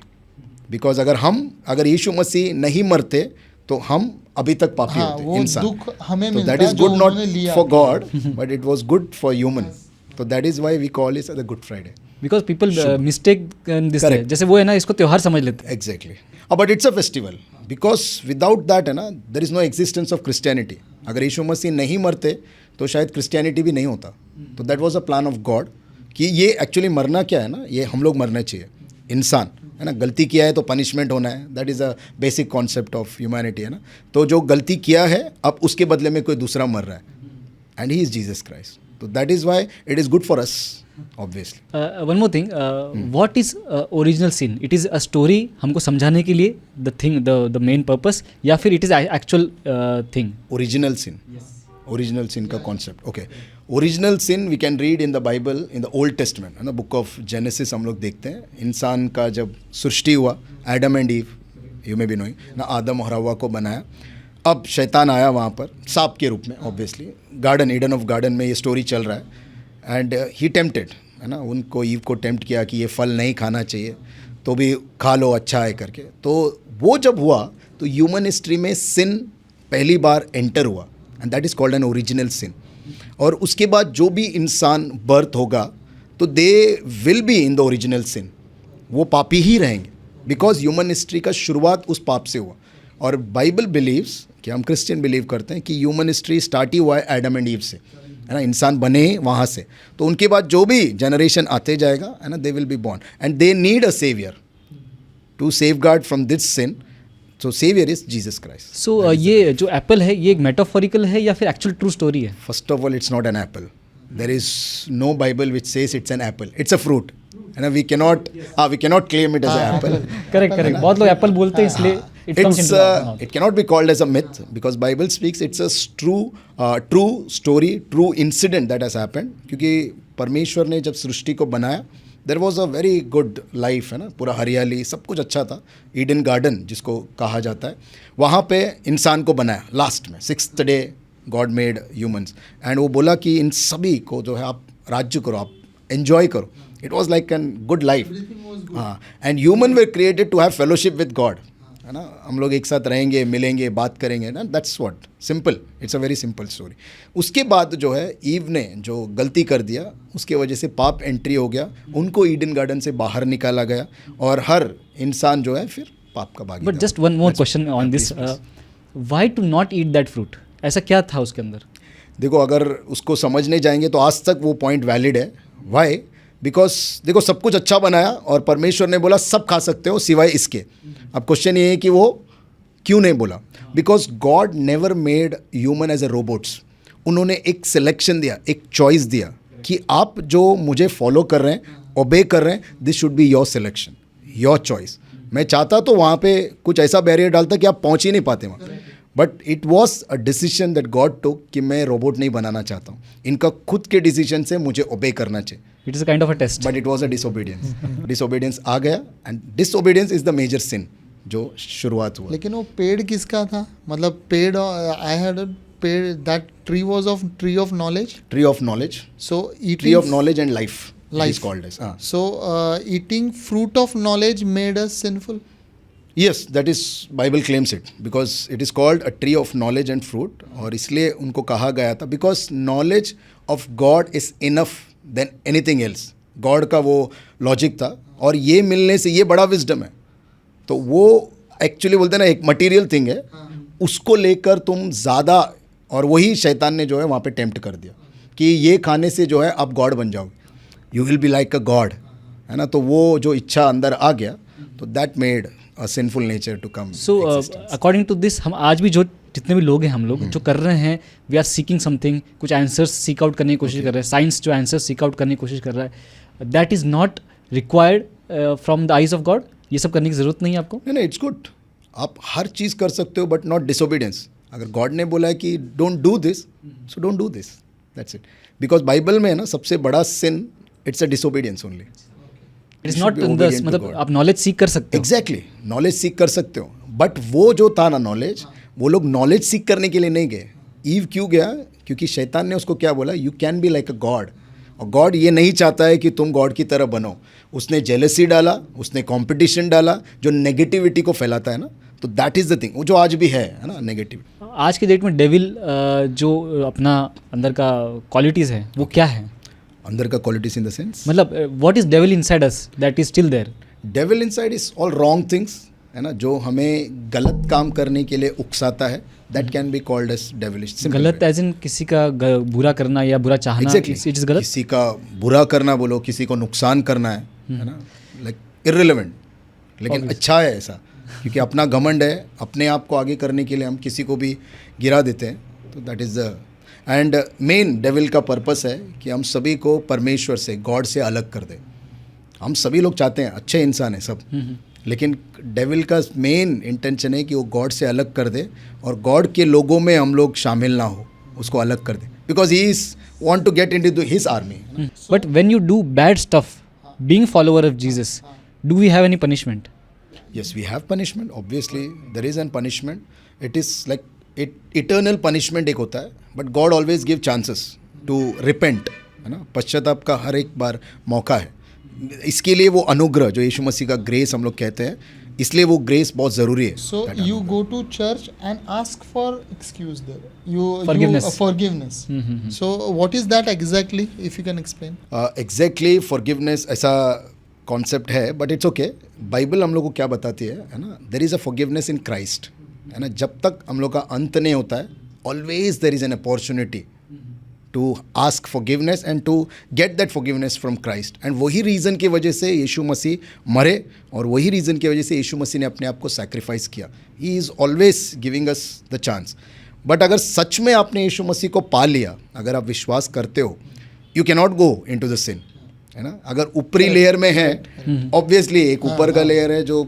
Because अगर यीशु मसीह नहीं मरते तो हम अभी तक पापी हाँ, होते, वो इंसान. दुख हमें तो मिलता दैट है इज जो गुड नॉट उन्होंने लिया. For God but it was good for human. तो that is why we call it the Good Friday. Because people mistake this, Correct. जैसे वो है ना, इसको त्योहार समझ लेते हैं. Exactly. But it's a festival because without that, है ना, there is no existence of Christianity. अगर यीशु मसीह नहीं मरते तो शायद क्रिस्टियनिटी भी नहीं होता. तो that was a plan of God कि ये एक्चुअली मरना क्या है ना, ये हम लोग मरना चाहिए, इंसान है ना, गलती किया है तो पनिशमेंट होना है, that is a basic concept of humanity है ना। तो जो गलती किया है अब उसके बदले में कोई दूसरा मर रहा है, and he is Jesus Christ, तो that is why it is good for us obviously. One more thing, what is original sin? It is a story हमको समझाने के लिए, the thing, the main purpose, या फिर it is actual thing? Original sin, original sin का concept, okay. Original sin we can read in the Bible, in the Old Testament है ना, book of genesis हम लोग देखते हैं। इंसान का जब सृष्टि हुआ, Adam and ewe, you may be knowing ना, आदम और हवा को बनाया। अब शैतान आया वहाँ पर सांप के रूप में, obviously garden, Eden of garden में ये स्टोरी चल रहा है, एंड ही टेम्प्टेड है ना, उनको, ईव को टेम्प्ट किया कि ये फल नहीं खाना चाहिए, तो भी खा लो, अच्छा है करके। तो वो जब हुआ तो ह्यूमन हिस्ट्री में सिन पहली बार एंटर हुआ, and that is called an original sin. और उसके बाद जो भी इंसान बर्थ होगा तो they will be in the original sin, वो पापी ही रहेंगे, बिकॉज ह्यूमन हिस्ट्री का शुरुआत उस पाप से हुआ। और बाइबल बिलीव्स कि हम क्रिश्चियन बिलीव करते हैं कि ह्यूमन हिस्ट्री स्टार्ट ही हुआ है एडम एंड ईव से, है ना, इंसान बने वहाँ से। तो उनके बाद जो भी जनरेशन आते जाएगा है ना, they will be born and they need a saviour to safeguard from this sin. So saviour is Jesus Christ. सो ये जो एप्पल है, ये एक मेटाफोरिकल है या फिर एक्चुअल ट्रू स्टोरी है? First of all it's not an apple, there is no Bible which says it's an apple, it's a fruit है ना, we cannot claim it as a apple. Correct correct, बहुत लोग Apple बोलते हैं, इसलिए it cannot be called as a myth, because Bible speaks it's a true story, true incident that has happened। क्योंकि परमेश्वर ने जब सृष्टि को बनाया, there was a very good life है ना, पूरा हरियाली, सब कुछ अच्छा था, ईडन गार्डन जिसको कहा जाता है, वहाँ पे इंसान को बनाया लास्ट में, 6th day God made humans, and वो बोला कि इन सभी को जो है आप राज्य करो, आप एन्जॉय करो। It was like an good life, हाँ, and human were created to have fellowship with God, है ना, हम लोग एक साथ रहेंगे, मिलेंगे, बात करेंगे ना, that's what, simple, it's a very simple story. उसके बाद जो है ईव ने जो गलती कर दिया, उसके वजह से पाप एंट्री हो गया, उनको ईडन गार्डन से बाहर निकाला गया, और हर इंसान जो है फिर पाप का भागी। But just one more question on this, why to not eat that fruit? ऐसा क्या था उसके अंदर? देखो, अगर उसको समझने जाएंगे तो आज तक वो पॉइंट वैलिड है। वाई? बिकॉज देखो, सब कुछ अच्छा बनाया और परमेश्वर ने बोला सब खा सकते हो सिवाय इसके। अब क्वेश्चन ये है कि वो क्यों नहीं बोला? Because God never made human as a robots. उन्होंने एक सिलेक्शन दिया, एक चॉइस दिया कि आप जो मुझे फॉलो कर रहे हैं, ओबे कर रहे हैं, this should be your selection, your choice. मैं चाहता तो वहाँ पे कुछ ऐसा बैरियर डालता कि आप पहुँच ही नहीं पाते वहाँ, but it was a decision that God took कि मैं रोबोट नहीं बनाना चाहता हूँ, इनका खुद के डिसीजन से मुझे ओबे करना चाहिए। It is a kind of a test, but it was a disobedience. Disobedience आ गया, and disobedience is the major sin जो शुरुआत हुआ। लेकिन वो पेड़ किसका था? मतलब पेड़, आई हैड पेड़, that tree was of tree of knowledge, tree of knowledge, so tree of knowledge and life is called as. So eating fruit of knowledge made us sinful? Yes, that is Bible claims it, because it is called a tree of knowledge and fruit, और इसलिए उनको कहा गया था because knowledge of God is enough than anything else। God का वो logic था, और ये मिलने से ये बड़ा विजडम है। तो वो एक्चुअली बोलते हैं ना, एक मटेरियल थिंग है, उसको लेकर तुम ज़्यादा, और वही शैतान ने जो है वहाँ पे टेम्प्ट कर दिया कि ये खाने से जो है आप गॉड बन जाओगे, you will be like a God, है ना। तो वो जो इच्छा अंदर आ गया, तो that made a sinful nature to come. So according to this, हम आज भी जो जितने भी लोग हैं, हम लोग जो कर रहे हैं, वी आर सीकिंग समथिंग, कुछ आंसर्स सीक आउट करने की कोशिश कर रहे हैं, साइंस जो आंसर्स सीक आउट करने की कोशिश कर रहा है, that is not required from the eyes of God. ये सब करने की ज़रूरत नहीं है आपको? नहीं, इट्स गुड, आप हर चीज़ कर सकते हो, बट नॉट डिसोबीडियंस। अगर गॉड ने बोला है कि don't do this, so don't do this, that's it. Because Bible में है ना, सबसे बड़ा sin it's a disobedience only. It is not मतलब आप नॉलेज सीख कर सकते हो। एग्जैक्टली, नॉलेज सीख कर सकते हो, बट वो जो था ना नॉलेज, वो लोग नॉलेज सीख करने के लिए नहीं गए। ईव क्यों गया? क्योंकि शैतान ने उसको क्या बोला, you can be like a God, और गॉड ये नहीं चाहता है कि तुम गॉड की तरह बनो। उसने जेलसी डाला, उसने कंपटीशन डाला, जो नेगेटिविटी को फैलाता है ना, तो दैट इज़ द थिंग, वो जो आज भी है ना, नेगेटिव। आज के डेट में डेविल जो अपना अंदर का क्वालिटीज़ है, वो क्या है? अंदर का क्वालिटीज इन द सेंस, मतलब what is devil inside us that is still there? Devil inside is all wrong things, है ना, जो हमें गलत काम करने के लिए उकसाता है, that can be called as devilish. गलत एज इन किसी का बुरा करना या बुरा चाहना, Exactly. इट इज गलत। किसी का बुरा करना बोलो, किसी को नुकसान करना है ना, लाइक इर्रिलेवेंट, लेकिन अच्छा है ऐसा, क्योंकि अपना घमंड है, अपने आप को आगे करने के लिए हम किसी को भी गिरा देते हैं। तो that is the end main devil का पर्पस है कि हम सभी को परमेश्वर से, गॉड से अलग कर दे। हम सभी लोग चाहते हैं, अच्छे इंसान हैं सब, लेकिन डेविल का मेन इंटेंशन है कि वो गॉड से अलग कर दे और गॉड के लोगों में हम लोग शामिल ना हो, उसको अलग कर दे, because he is want to get into his army. But when you do bad stuff being follower of Jesus, do we have any punishment? Yes, we have punishment. Obviously, there is an punishment. It is like eternal punishment एक होता है, but God always give chances to repent, है ना, पश्चाताप का हर एक बार मौका है। इसके लिए वो अनुग्रह जो यीशु मसीह का ग्रेस हम लोग कहते हैं, इसलिए वो ग्रेस बहुत ज़रूरी है। So you go to church and ask for excuse there. Forgiveness. Forgiveness. So what is that exactly, if you can explain? Exactly, forgiveness ऐसा कॉन्सेप्ट है, बट इट्स ओके। बाइबल हम लोग को क्या बताती है ना, there is a forgiveness in Christ, है ना। जब तक हम लोग का अंत नहीं होता है, always there is an opportunity to ask forgiveness and to get that forgiveness from Christ. And वही रीज़न की वजह से यीशु मसीह मरे, और वही रीज़न की वजह से यीशु मसीह ने अपने आप को सैक्रिफाइस किया। He is always giving us the chance. But अगर सच में आपने यीशु मसीह को पा लिया, अगर आप विश्वास करते हो, you can not go into the sin, है ना। अगर ऊपरी लेयर में है, ऑब्वियसली एक ऊपर का लेयर है जो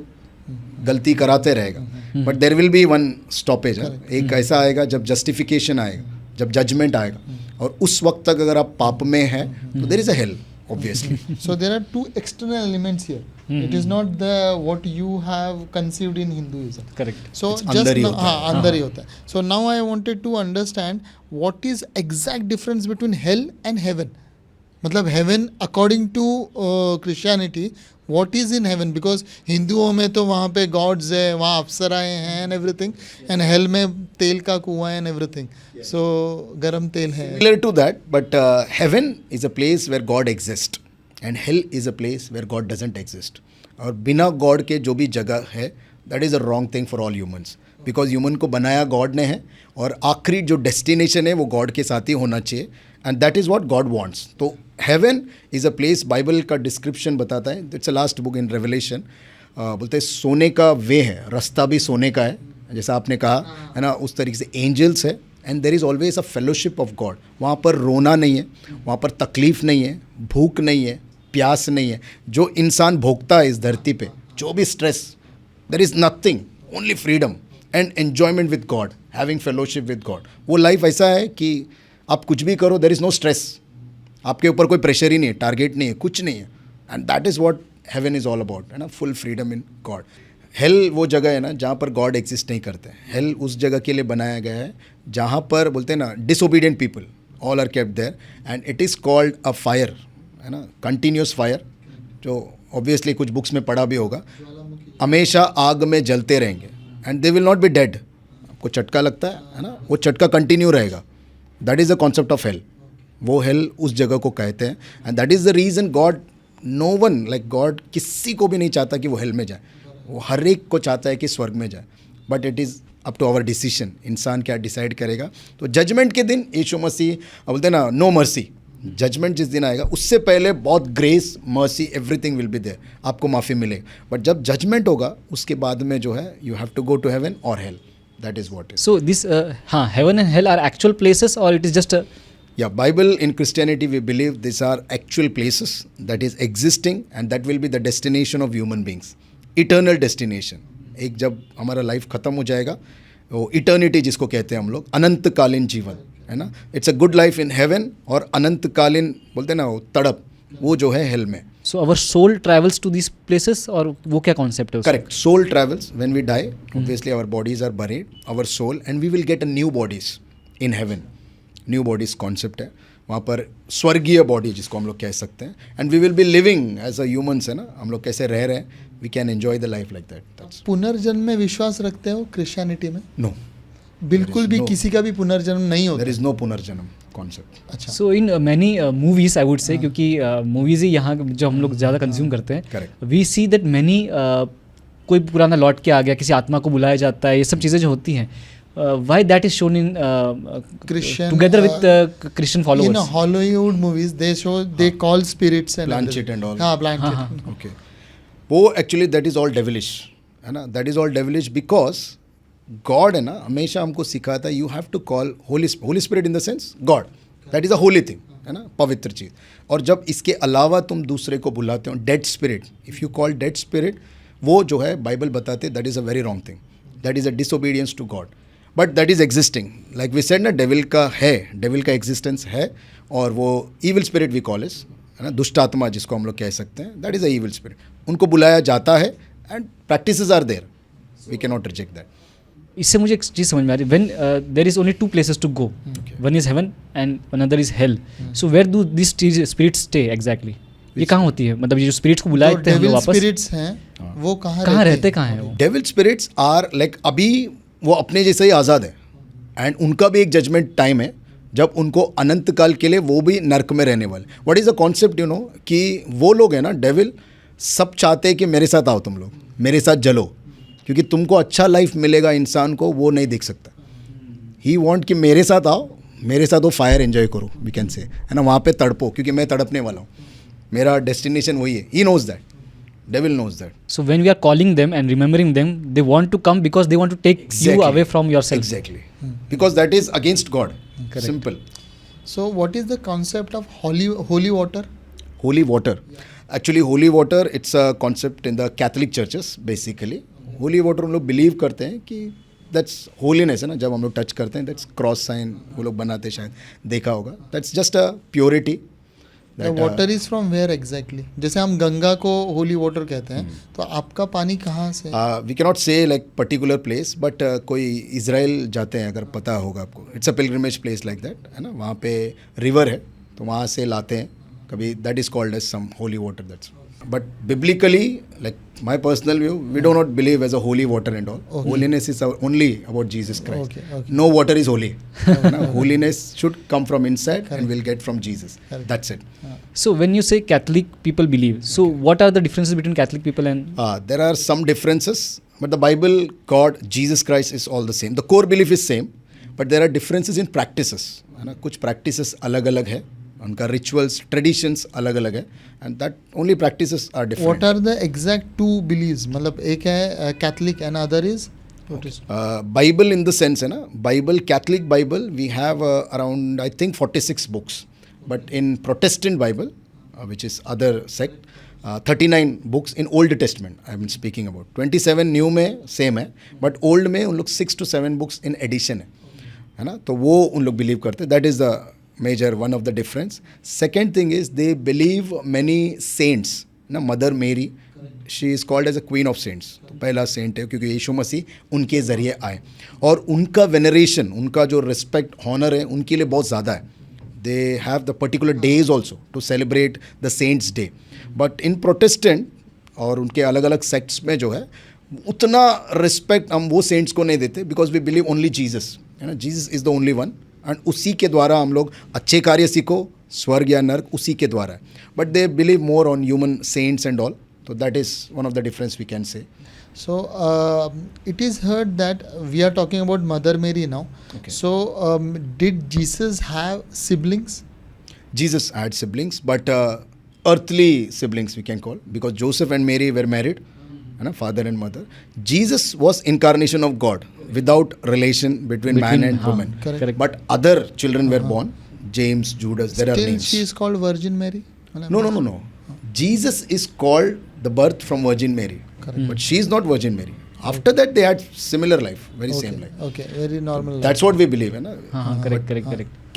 गलती कराते रहेगा, but there will be one stoppage. एक ऐसा आएगा जब जस्टिफिकेशन आएगा, जब जजमेंट आएगा, और उस वक्त तक अगर आप पाप में हैं तो there is a hello, obviously. So there are two external elements here. It is not the what you have conceived in Hinduism. Correct. So It's just अंदर ही now, होता है। अंदर ही होता है. So now I wanted to understand what is exact difference between hell and heaven. मतलब heaven according to Christianity, what is in heaven? Because हिंदुओं में तो वहाँ पे gods है, वहाँ अप्सराएं हैं and everything, and hell में तेल का कुआं and everything. So गरम तेल है. Similar to that, but heaven is a place where God exists and hell is a place where God doesn't exist. और बिना God के जो भी जगह है, that is a wrong thing for all humans, because human को बनाया God ने है, और आखिरी जो destination है वो God के साथ ही होना चाहिए, and that is what God wants. तो heaven is a place, Bible का description बताता है, it's a last book in Revelation, बोलते हैं सोने का वे है, रास्ता भी सोने का है, जैसा आपने कहा है ना, उस तरीके से एंजल्स है, and there is always a fellowship of God. वहाँ पर रोना नहीं है, वहाँ पर तकलीफ़ नहीं है, भूख नहीं है, प्यास नहीं है, जो इंसान भोगता है इस धरती पे, जो भी stress, there is nothing, only freedom and enjoyment with God, having fellowship with God. वो लाइफ ऐसा है कि आप कुछ भी करो, देर इज़ नो स्ट्रेस, आपके ऊपर कोई प्रेशर ही नहीं है, टारगेट नहीं है, कुछ नहीं है, and that is what heaven is all about, है ना, full freedom in God. Hell वो जगह है ना जहाँ पर गॉड एग्जिस्ट नहीं करते। हेल उस जगह के लिए बनाया गया है जहाँ पर बोलते हैं ना disobedient people all are kept there, and it is called a fire, है ना, कंटिन्यूस फायर, जो ऑब्वियसली कुछ बुक्स में पढ़ा भी होगा, हमेशा आग में जलते रहेंगे, and they will not be dead. आपको चटका लगता है ना, वो चटका कंटिन्यू रहेगा, that is the concept of hell. वो हेल उस जगह को कहते हैं, and that is the reason God, no one like God किसी को भी नहीं चाहता कि वो हेल में जाए, वो हर एक को चाहता है कि स्वर्ग में जाए, but it is up to our decision, इंसान क्या डिसाइड करेगा। तो जजमेंट के दिन यीशु मसीह बोलते हैं ना, नो मर्सी, जजमेंट जिस दिन आएगा उससे पहले बहुत grace, mercy, everything will be there, आपको माफ़ी मिलेगी, बट जब जजमेंट होगा उसके बाद में जो है you have to go to heaven और hell, that is what is. So this हाँ, heaven and hell are actual places और it is just Yeah, Bible in Christianity we believe these are actual places that is existing and that will be the destination of human beings, eternal destination. एक जब हमारा life ख़त्म हो जाएगा, वो eternity जिसको कहते हैं हम लोग, अनंतकालीन जीवन, है ना, it's a good life in heaven, और अनंतकालीन बोलते हैं ना वो तड़प, वो जो है हेल में। So our soul travels to this places, और वो क्या कॉन्सेप्ट है? Correct, soul travels when we die, obviously our bodies are buried, our soul, and we will get a new bodies in heaven. New bodies concept है वहाँ पर, स्वर्गीय body जिसको हम लोग कह सकते हैं, and we will be living as a humans, है ना, हम लोग कैसे रह रहे हैं, we can enjoy the life like that. पुनर्जन्म में विश्वास रखते हो क्रिश्चियनिटी में? नो, बिल्कुल भी किसी का भी पुनर्जन्म नहीं होता। देयर इज नो पुनर्जन्म कॉन्सेप्ट। अच्छा, so in many movies I would say, क्योंकि मूवीज़ ही यहाँ जो हम लोग ज़्यादा कंज्यूम करते हैं, Correct. We see that many कोई पुराना लौट के आ गया, किसी आत्मा को बुलाया जाता है, ये सब चीज़ें जो होती हैं, why that is shown in Christian, together with Christian followers? In Hollywood movies, they call spirits and Planchet and all. हाँ, Planchet. हाँ, Okay. वो actually that is all devilish है ना, that is all devilish because God है ना हमेशा हमको सिखाता है you have to call Holy Spirit in the sense God, that is a holy thing है ना, पवित्र चीज़। और जब इसके अलावा तुम दूसरे को बुलाते हो dead spirit, if you call dead spirit, वो जो है बाइबल बताते that is a very wrong thing, that is a disobedience to God, but that is existing like we said ना, डेविल का एग्जिस्टेंस है, और वो ईविल स्पिरिट वी कॉल इस है ना, दुष्ट आत्मा जिसको हम लोग कह सकते हैं, that is a evil spirit, उनको बुलाया जाता है and practices are there, we can not reject that. इससे मुझे एक चीज़ समझ में आ रही है, when there is only 2 places to go, one is heaven and another is hell, so where do this spirits stay exactly? ये कहाँ होती है, मतलब ये जो स्पिरिट्स को बुलाए थे हम लोग वापस, स्पिरिट्स हैं वो कहाँ रहते कहाँ हैं वो? डेविल स्पिरिट्स आर लाइक अभी वो अपने जैसे ही आज़ाद है, एंड उनका भी एक जजमेंट टाइम है जब उनको अनंत काल के लिए वो भी नर्क में रहने वाले। What is the concept you know, कि वो लोग हैं ना, डेविल सब चाहते हैं कि मेरे साथ आओ, तुम लोग मेरे साथ जलो, क्योंकि तुमको अच्छा लाइफ मिलेगा, इंसान को वो नहीं देख सकता। ही वॉन्ट कि मेरे साथ आओ, मेरे साथ वो फायर एंजॉय करो, वी कैन से है ना, वहाँ पे तड़पो, क्योंकि मैं तड़पने वाला हूँ, मेरा डेस्टिनेशन वही है। He knows that, devil knows that. So when we are calling them and remembering them, they want to come because they want to take you away from yourself. Exactly. Because that is against God. Correct. Simple. So what is the concept of holy water? Holy water. Actually holy water, it's a concept in the Catholic churches basically. Holy water हम लोग believe करते हैं कि that's holiness है ना, जब हम लोग टच करते हैं that's cross sign वो लोग बनाते हैं, शायद देखा होगा, that's just a purity. The water is from where exactly? जैसे हम गंगा को होली वाटर कहते हैं, तो आपका पानी कहाँ से? वी कैन नॉट से लाइक पर्टिकुलर प्लेस, बट कोई इज़राइल जाते हैं अगर पता होगा आपको, it's a pilgrimage place like that है ना, वहाँ पे रिवर है तो वहाँ से लाते हैं कभी, that is called as some holy water, that's. But biblically like my personal view, we do not believe as a holy water and all, holiness is only about Jesus Christ, no water is holy, holiness should come from inside and will get from Jesus, that's it. So when you say Catholic people believe, so what are the differences between Catholic people and? There are some differences, but the Bible, God, Jesus Christ is all the same. The core belief is same, but there are differences in practices. है ना, कुछ practices अलग-अलग है, उनका rituals, traditions अलग-अलग है, and that only practices are different. What are the exact two beliefs? मतलब एक है Catholic and other is? What is? Bible in the sense है ना, Bible, Catholic Bible, we have around I think 46 books. But in Protestant Bible, which is other sect, 39 books in Old Testament I am speaking about. 27 new में same है, but old में उन लोग 6 to 7 books in addition है ना, तो वो उन लोग बिलीव करते हैं, that is the major one of the difference. Second thing is they believe many saints ना, mother Mary she is called as a queen of saints, तो पहला सेंट है क्योंकि यीशु मसीह उनके ज़रिए आए, और उनका वेनरेशन, उनका जो रिस्पेक्ट हॉनर है उनके लिए बहुत ज़्यादा है। They have the particular days also to celebrate the saints day. But in Protestant और उनके अलग अलग sects में जो है उतना respect हम वो saints को नहीं देते, because we believe only Jesus है ना, Jesus is the only one, and उसी के द्वारा हम लोग अच्छे कार्य सीखो, स्वर्ग या नर्क उसी के द्वारा है, but they believe more on human saints and all, so that is one of the difference we can say. So it is heard that we are talking about Mother Mary now. Okay. So did Jesus have siblings? Jesus had siblings, but earthly siblings we can call, because Joseph and Mary were married, है ना, father and mother. Jesus was incarnation of God without relation between man and woman. Correct. But other children were born, James, Judas, there are Still names. she is called Virgin Mary? No. Jesus is called the birth from Virgin Mary. Correct. But she is not Virgin Mary. After that they had similar life, very Okay. same life. Okay, very normal life. That's what we believe है ना. हाँ, correct.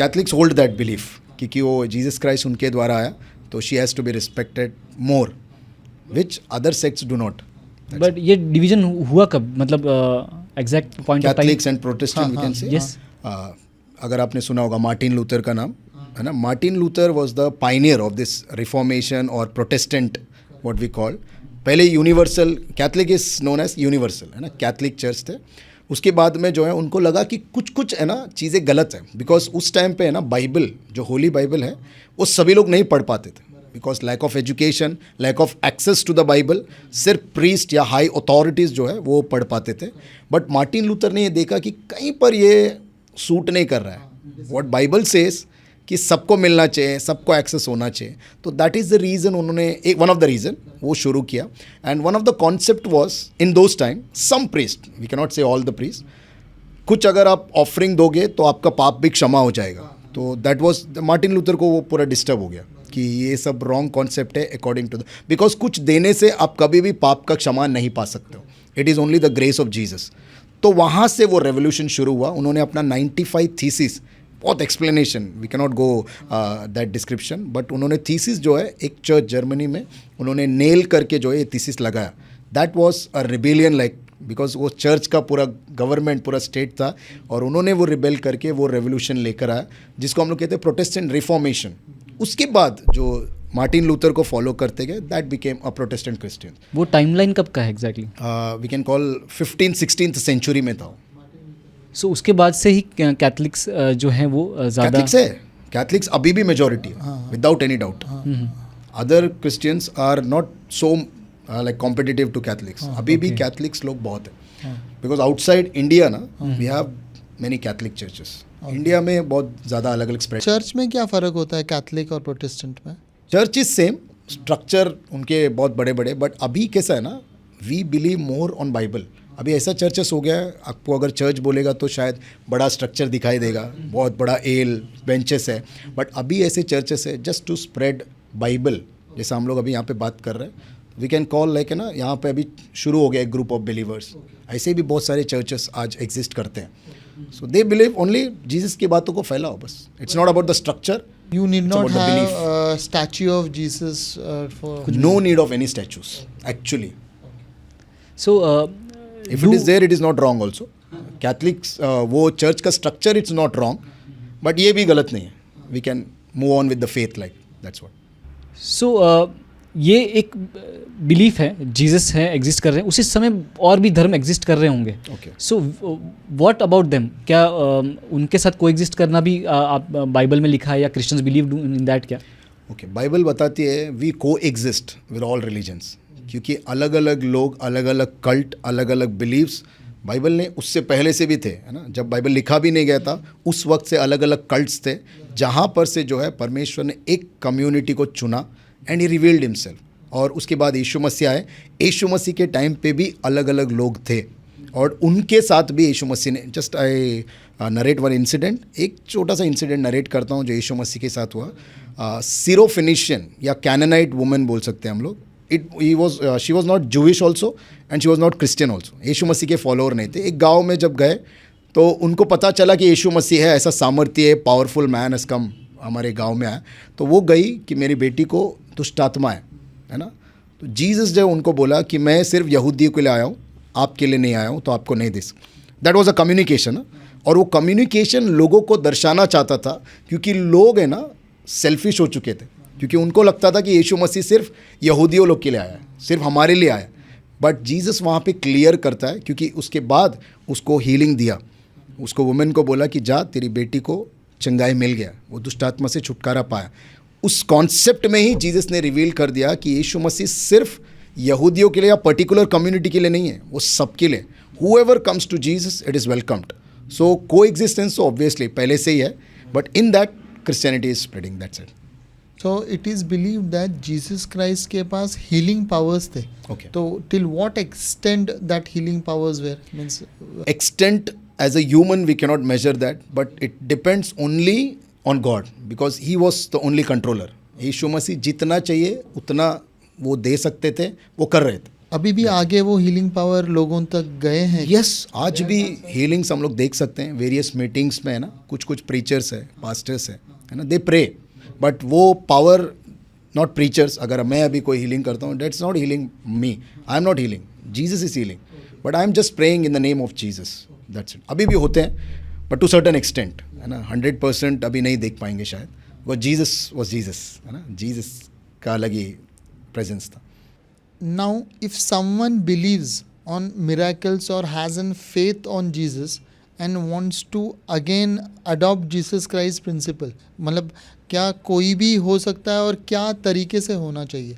Catholics hold that belief कि वो Jesus Christ उनके द्वारा आया, तो she has to be respected more, which other sects do not. But ये division हुआ कब, मतलब exact point of time? Catholics and Protestant we can say. Yes. अगर आपने सुना होगा मार्टिन लूथर का नाम है ना, Martin Luther was the pioneer of this Reformation or Protestant what we call. पहले universal, Catholic is known as universal है ना, कैथलिक चर्च थे। उसके बाद में जो है उनको लगा कि कुछ है ना चीज़ें गलत है, बिकॉज उस टाइम पे है ना बाइबल जो होली बाइबल है वो सभी लोग नहीं पढ़ पाते थे, because lack of education, lack of access to the Bible, सिर्फ प्रीस्ट या हाई अथॉरिटीज़ जो है वो पढ़ पाते थे. बट मार्टिन लूथर ने ये देखा कि कहीं पर ये सूट नहीं कर रहा है. व्हाट बाइबल सेज कि सबको मिलना चाहिए, सबको एक्सेस होना चाहिए. तो दैट इज़ द रीज़न उन्होंने, एक वन ऑफ द रीज़न वो शुरू किया. And one of the concept was in those time, some priest, we can not say all the priest, कुछ अगर आप ऑफरिंग दोगे तो आपका पाप भी क्षमा हो जाएगा. तो दैट वॉज मार्टिन लूथर को वो पूरा डिस्टर्ब हो गया कि ये सब रॉन्ग कॉन्सेप्ट है अकॉर्डिंग टू द, बिकॉज कुछ देने से आप कभी भी पाप का क्षमा नहीं पा सकते हो. It is only the grace of Jesus. तो वहाँ से वो रेवोल्यूशन शुरू हुआ. उन्होंने अपना 95 थीसिस, बहुत explanation, we can not go that description, but उन्होंने थीसिस जो है एक चर्च जर्मनी में उन्होंने नेल करके जो है ये थीसिस लगाया. That was a rebellion, like because वो चर्च का पूरा गवर्नमेंट, पूरा स्टेट था और उन्होंने वो रिबेल करके वो रेवोल्यूशन लेकर आया जिसको हम लोग कहते हैं प्रोटेस्टेंट रिफॉर्मेशन. उसके बाद जो मार्टिन लूथर को फॉलो करते गए, that became a Protestant Christian. वो टाइमलाइन कब का है exactly? We can call 15th-16th century में था. सो उसके बाद से ही कैथलिक्स जो हैं वो ज़्यादा कैथलिक्स है, कैथलिक्स अभी भी मेजॉरिटी है, without any doubt. Other Christians are not so like competitive to Catholics. अभी भी कैथलिक्स लोग बहुत है, बिकॉज आउटसाइड इंडिया ना we have many Catholic churches. India में बहुत ज़्यादा अलग अलग स्प्रेड. चर्च में क्या फ़र्क होता है कैथलिक और प्रोटेस्टेंट में? चर्च इज सेम, स्ट्रक्चर उनके बहुत बड़े बड़े, बट अभी कैसा है ना, we believe more on Bible. अभी ऐसा चर्चेस हो गया है, आपको अगर चर्च बोलेगा तो शायद बड़ा स्ट्रक्चर दिखाई देगा, बहुत बड़ा एल बेंचेस है, बट अभी ऐसे चर्चेस है जस्ट टू स्प्रेड बाइबल. जैसा हम लोग अभी यहाँ पे बात कर रहे हैं, वी कैन कॉल लाइक है ना, यहाँ पे अभी शुरू हो गया एक ग्रुप ऑफ बिलीवर्स. ऐसे भी बहुत सारे चर्चेस आज एग्जिस्ट करते हैं. सो दे बिलीव ओनली जीसस की बातों को फैलाओ बस. It's not about the structure. You need It's not about the have belief. a statue of Jesus for. No need of any statues actually. So If it is there, it is not wrong also. Catholics, वो church का structure it's not wrong, but ये भी गलत नहीं है. We can move on with the faith, like that's what. So ये एक belief है, जीसस है, एग्जिस्ट कर रहे हैं. उसी समय और भी धर्म एग्जिस्ट कर रहे होंगे. Okay. So what about them? क्या उनके साथ को एग्जिस्ट करना भी आप बाइबल में लिखा है या क्रिश्चियंस बिलीव इन दैट? क्या ओके, बाइबल बताती है वी को एग्जिस्ट विद ऑल रिलीजन्स, क्योंकि अलग अलग लोग, अलग अलग कल्ट, अलग अलग बिलीव्स बाइबल ने उससे पहले से भी थे, है ना. जब बाइबल लिखा भी नहीं गया था उस वक्त से अलग अलग कल्ट्स थे, जहाँ पर से जो है परमेश्वर ने एक कम्युनिटी को चुना एंड ही रिवील्ड हिमसेल्फ. और उसके बाद यीशु मसीह आए. यीशु मसीह के टाइम पे भी अलग अलग लोग थे और उनके साथ भी यीशु मसीह ने, just I narrate one incident, एक छोटा सा इंसिडेंट नरेट करता हूँ जो यीशु मसीह के साथ हुआ. सीरोफिनिशियन या कैनानाइट वुमेन बोल सकते हैं हम लोग. She was not Jewish also and she was not Christian also. यीशु मसीह के फॉलोअर नहीं थे. एक गाँव में जब गए तो उनको पता चला कि यीशु मसीह है, ऐसा सामर्थ्य है, पावरफुल मैन हैज़ कम हमारे गांव में आया. तो वो गई कि मेरी बेटी को दुष्ट आत्मा है ना. तो जीसस जो उनको बोला कि मैं सिर्फ यहूदियों के लिए आया हूँ, आपके लिए नहीं आया हूँ, तो आपको नहीं दे सकता. That was a communication. और वो कम्युनिकेशन लोगों को दर्शाना चाहता था, क्योंकि लोग है ना सेल्फिश हो चुके थे, क्योंकि उनको लगता था कि यीशु मसीह सिर्फ यहूदियों लोग के लिए आया है, सिर्फ हमारे लिए आया. बट जीसस वहाँ पे क्लियर करता है, क्योंकि उसके बाद उसको हीलिंग दिया. उसको वुमेन को बोला कि जा, तेरी बेटी को चंगाई मिल गया, वो दुष्ट आत्मा से छुटकारा पाया. उस कॉन्सेप्ट में ही जीसस ने रिवील कर दिया कि यीशु मसीह सिर्फ यहूदियों के लिए या पर्टिकुलर कम्युनिटी के लिए नहीं है, वो सबके लिए. Whoever comes to Jesus it is welcomed. So coexistence तो ऑब्वियसली पहले से ही है, but in that Christianity is spreading. That's it. So it is believed that Jesus Christ के पास healing powers थे. Okay. तो till what extent that healing powers were? Means Extent as a human we cannot measure that, but it depends only on God, because he was the only controller. यीशु मसीह जितना चाहिए उतना वो दे सकते थे, वो कर रहे थे. अभी भी आगे वो healing power लोगों तक गए हैं? यस, आज भी हीलिंग्स हम लोग देख सकते हैं वेरियस मीटिंग्स में, है ना. कुछ प्रीचर्स है, पास्टर्स है ना, दे प्रे, बट वो पावर नॉट प्रीचर्स. अगर मैं अभी कोई हीलिंग करता हूँ, that's not healing me, I am not healing, Jesus is healing, but I am just praying in the name of Jesus. That's it. अभी भी होते हैं, बट टू सर्टन एक्सटेंट, है ना. 100% अभी नहीं देख पाएंगे शायद, वो जीसस वॉज जीसस, है ना. जीसस का अलग ही प्रेजेंस था. Now if someone believes on miracles or has an faith on Jesus and wants to again adopt Jesus Christ principle, मतलब क्या कोई भी हो सकता है और क्या तरीके से होना चाहिए?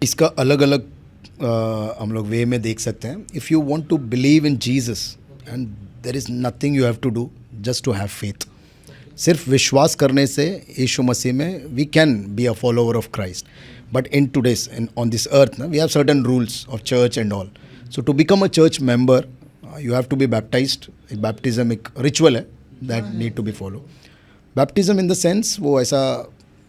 इसका अलग अलग हम लोग वे में देख सकते हैं. If you want to believe in Jesus and there is nothing you have to do, just to have faith. सिर्फ विश्वास करने से यीशु मसीह में we can be a follower of Christ. But in today's on this earth ना we have certain rules of church and all. So to become a church member you have to be baptized. एक baptism एक ritual है that need to be follow. Baptism in the sense वो ऐसा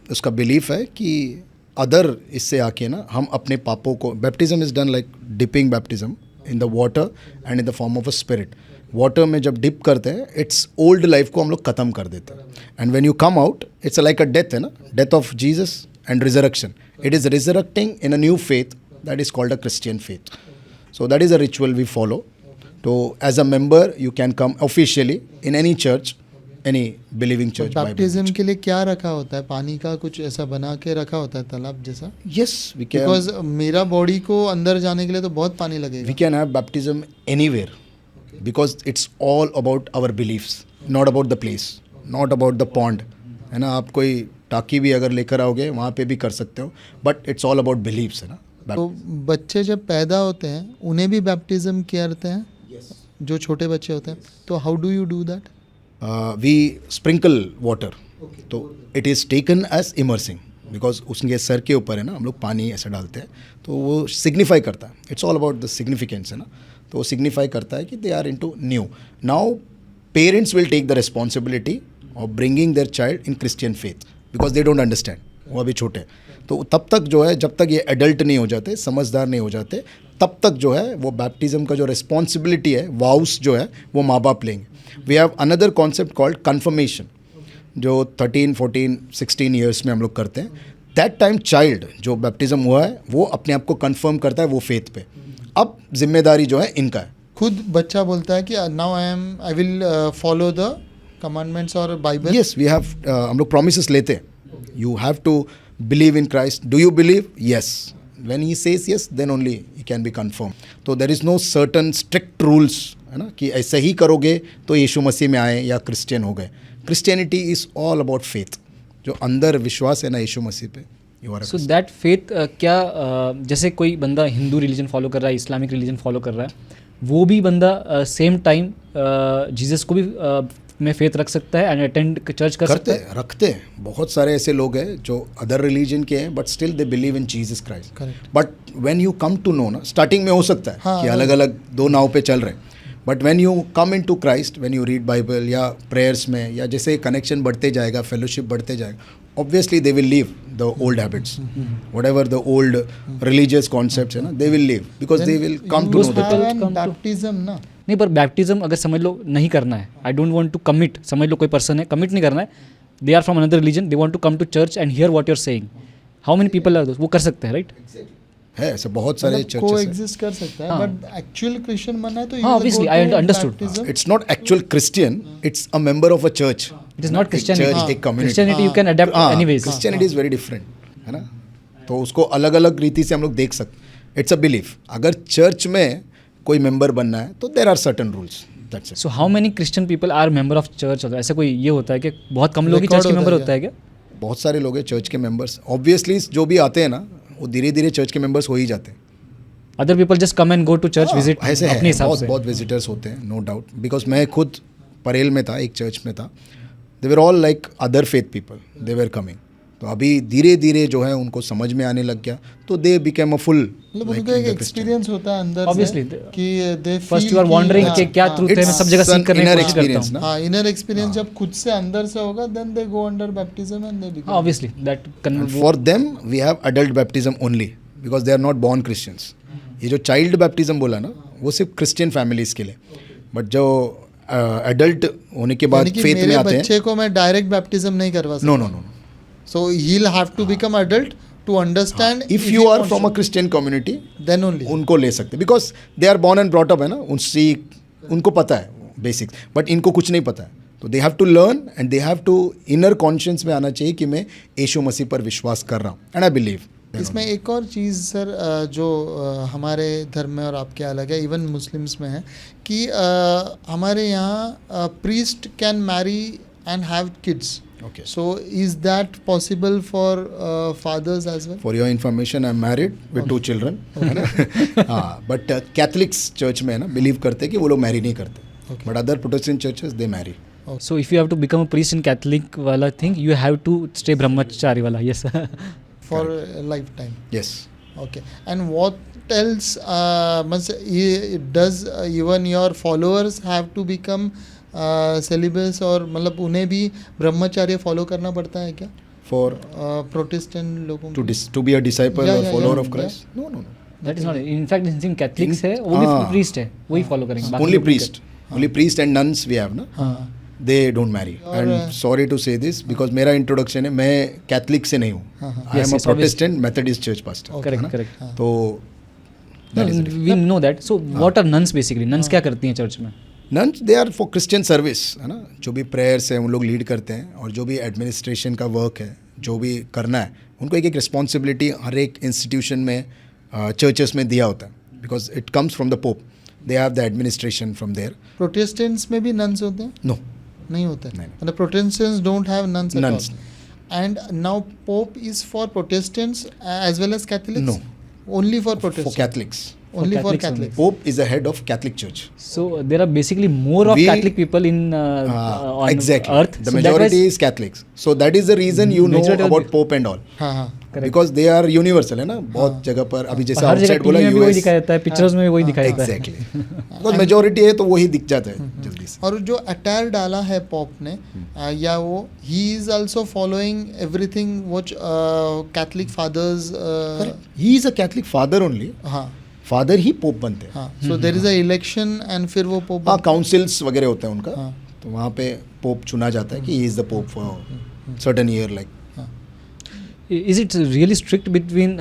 उसका belief है कि other इससे आके ना हम अपने पापों को, baptism is done like dipping baptism in the water and in the form of a spirit. Water में जब डिप करते हैं इट्स ओल्ड लाइफ को हम लोग ख़त्म कर देते हैं. And when you come out it's like a death है ना, death of Jesus and resurrection. It is resurrecting in a new faith that is called a Christian faith. So that is a ritual we follow. तो as a member you can come officially in any church, any believing church. Baptism के लिए क्या रखा होता है? पानी का कुछ ऐसा बना के रखा होता है तालाब जैसा? Yes we can. बिकॉज मेरा बॉडी को अंदर जाने के लिए तो बहुत पानी लगेगा. We can have baptism anywhere because it's all about our beliefs, not about the place, not about the pond. है ना, आप कोई टाकी भी अगर लेकर आओगे वहाँ पे भी कर सकते हो, but it's all about beliefs है ना. तो बच्चे जब पैदा होते हैं उन्हें भी बैप्टिज्म करते हैं? जो छोटे बच्चे होते हैं, तो how do you do that? We sprinkle water. तो it is taken as immersing because उसके सर के ऊपर है ना हम लोग पानी ऐसा डालते हैं तो वो सिग्निफाई करता है. It's all about the significance है ना. तो वो सिग्निफाई करता है कि they are into new. Now parents will take the responsibility of bringing their child in Christian faith because they don't understand. वो अभी छोटे हैं तो तब तक जो है जब तक ये एडल्ट नहीं हो जाते, समझदार नहीं हो जाते, तब तक जो है वो बैप्टिज्म का जो रिस्पॉन्सिबिलिटी है, वाउस जो है वो माँ बाप लेंगे. We have another concept called confirmation जो 13, 14, 16 ईयर्स में हम लोग करते हैं. दैट टाइम चाइल्ड जो बैप्टिज्म हुआ है वो अपने आप को कन्फर्म करता है वो फेथ पे. अब जिम्मेदारी जो है इनका है. खुद बच्चा बोलता है कि now I will follow the commandments और बाइबल. यस वी हैव हम लोग प्रॉमिसेस लेते हैं. You have to believe in Christ. Do you believe? Yes. When he says yes then only he can be confirm. तो there is no certain strict rules है ना कि ऐसे ही करोगे तो यीशु मसीह में आए या क्रिश्चियन हो गए. Christianity is all about faith. जो अंदर विश्वास है ना यीशु मसीह पे. सो दैट फेथ क्या जैसे कोई बंदा हिंदू रिलीजन फॉलो कर रहा है, इस्लामिक रिलीजन फॉलो कर रहा है, वो भी बंदा सेम टाइम जीसस को भी में फेथ रख सकता है एंड अटेंड चर्च कर सकता है? रखते हैं. बहुत सारे ऐसे लोग हैं जो अदर रिलीजन के हैं but still they believe in Jesus Christ. But when you come to know ना, स्टार्टिंग में हो सकता है कि अलग अलग दो नाव पे चल रहे हैं. But when you come in to Christ, when you read Bible या प्रेयर्स में या जैसे कनेक्शन बढ़ते जाएगा, फेलोशिप बढ़ते जाएगा, obviously they will leave the old habits, whatever the old religious concepts है ना, they will leave because they will come to know the truth. Baptism ना नहीं, पर बैप्टिज्म अगर समझ लो नहीं करना है, I don't want to commit, समझ लो कोई पर्सन है कमिट नहीं करना है, they are from another religion, they want to come to church and hear what you are saying, how many people are those? वो कर सकते हैं राइट? है ऐसे बहुत सारे चर्चेस को एग्जिस्ट कर सकता है. बट एक्चुअल क्रिश्चियन बनना है तो हाँ, obviously I understood. It's not actual Christian, it's a member of a church. It is not Christianity. Church, एक community. Christianity you can adapt anyways. Christianity is very different है ना. तो उसको अलग अलग रीति से हम लोग देख सकते. It's a belief. अगर चर्च में कोई मेंबर बनना है तो there are certain rules. That's it. So how many Christian people are member of church? ऐसा कोई ये होता है कि बहुत कम लोग ही चर्च के मेंबर होता है क्या? बहुत सारे लोग हैं चर्च के मेंबर्स. ऑब्वियसली जो भी आते हैं ना वो धीरे धीरे चर्च के मेंबर्स हो ही जाते हैं. Other people just come and go to church visit अपने हिसाब से. बहुत विजिटर्स होते हैं, नो डाउट. बिकॉज मैं खुद परेल में था, एक चर्च में था. They were all like other faith people, they were coming. तो अभी धीरे धीरे जो है उनको समझ में आने लग गया तो दे बिकेम अ फुल. मतलब उनका एक एक्सपीरियंस होता है अंदर Obviously, से कि दे फर्स्ट यू आर वॉन्डरिंग कि क्या ट्रूथ है, मैं सब जगह सीख करने की कोशिश करता हूं. हां, इनर एक्सपीरियंस जब खुद से अंदर से होगा then they go under baptism and they become. Obviously that for them we have adult baptism only because they are not born Christians. ये जो चाइल्ड बैप्टिज्म बोला ना वो सिर्फ क्रिश्चियन फैमिलीज के लिए. बट जो एडल्ट होने के बाद फेथ में आते हैं, बच्चे को मैं डायरेक्ट बैप्टिज्म नहीं करवा सकता. No. So he will have to become adult to understand. If you are from a Christian community then only उनको ले सकते because they are born and brought up है ना. उनसे उनको पता है बेसिक्स. बट इनको कुछ नहीं पता है तो they have to learn and they have to inner conscience में आना चाहिए कि मैं यीशु मसीह पर विश्वास कर रहा हूँ एंड आई बिलीव इसमें एक और चीज़ सर जो हमारे धर्म में और आपके अलग है, इवन मुस्लिम्स में है कि हमारे यहाँ priest can marry and have kids. Okay. So is that possible for fathers as well? For your information, I'm married with 2 children. हाँ, but Catholics church में है ना बिलीव करते हैं कि वो लोग मैरी नहीं करते. Okay. But other Protestant churches they marry. So if you have to become a priest in Catholic wala thing, you have to stay brahmachari wala. Yes. For a lifetime. Yes. Okay. And what else does even your followers have to become celibate, और मतलब उन्हें भी ब्रह्मचर्य follow करना पड़ता है क्या For Protestant लोगों to को? to be a disciple Yeah, or yeah, follower yeah, of Christ? No, no, no. That is not. In fact, in Catholics है वो भी हाँ. priest है, वही follow करेंगे. बाकी Only लोग नहीं priest. Only priest and nuns we have ना. हाँ. They don't marry. और And sorry to say this because मेरा introduction है, मैं कैथलिक से नहीं हूँ. हाँ, हाँ. I Yes, am a yes, obviously. Protestant Methodist church pastor. Okay. Correct, है ना? correct. तो No, that is it. we know that. So what are nuns basically? Nuns क्या करती हैं चर्च में? Nuns they are for Christian service है ना, जो भी प्रेयर्स है उन लोग लीड करते हैं, और जो भी एडमिनिस्ट्रेशन का वर्क है, जो भी करना है उनको एक एक रिस्पॉन्सिबिलिटी हर एक इंस्टीट्यूशन में चर्चेस में दिया होता है, because it comes from the pope. They have the administration from there. Protestants में भी नन्स होते हैं? नो, नहीं होते. नहीं. मतलब Protestants don't have nuns at all. Nuns. And now Pope is for Protestants as well as Catholics? No. Only for for Protestants? Catholics. Only for Catholics only. Catholics. Pope is the head of Catholic Church. So there are basically more of We- Catholic people in on exactly. earth. The So majority is Catholics. So that is the reason you know Majority of about the- Pope and all. हाँ हाँ. Correct. Because they are universal है ना, बहुत जगह पर अभी जैसे हर जगह आउटसाइड बोला टीवी में भी वही US. दिखाया जाता है, पिक्चर्स में भी वही दिखाया जाता है. Exactly. Because majority है तो वही दिख जाता है जल्दी से. और जो अटायर डाला है पॉप ने या वो he is also following everything which Catholic fathers. He is a Catholic father only. हाँ फादर ही पोप बनते हैं. हाँ. So there is a election एंड फिर वो पोप. हाँ, काउंसिल्स वगैरह होता है उनका. हाँ. तो वहाँ पे पोप चुना जाता है कि he is the pope for certain year like. Is it really strict between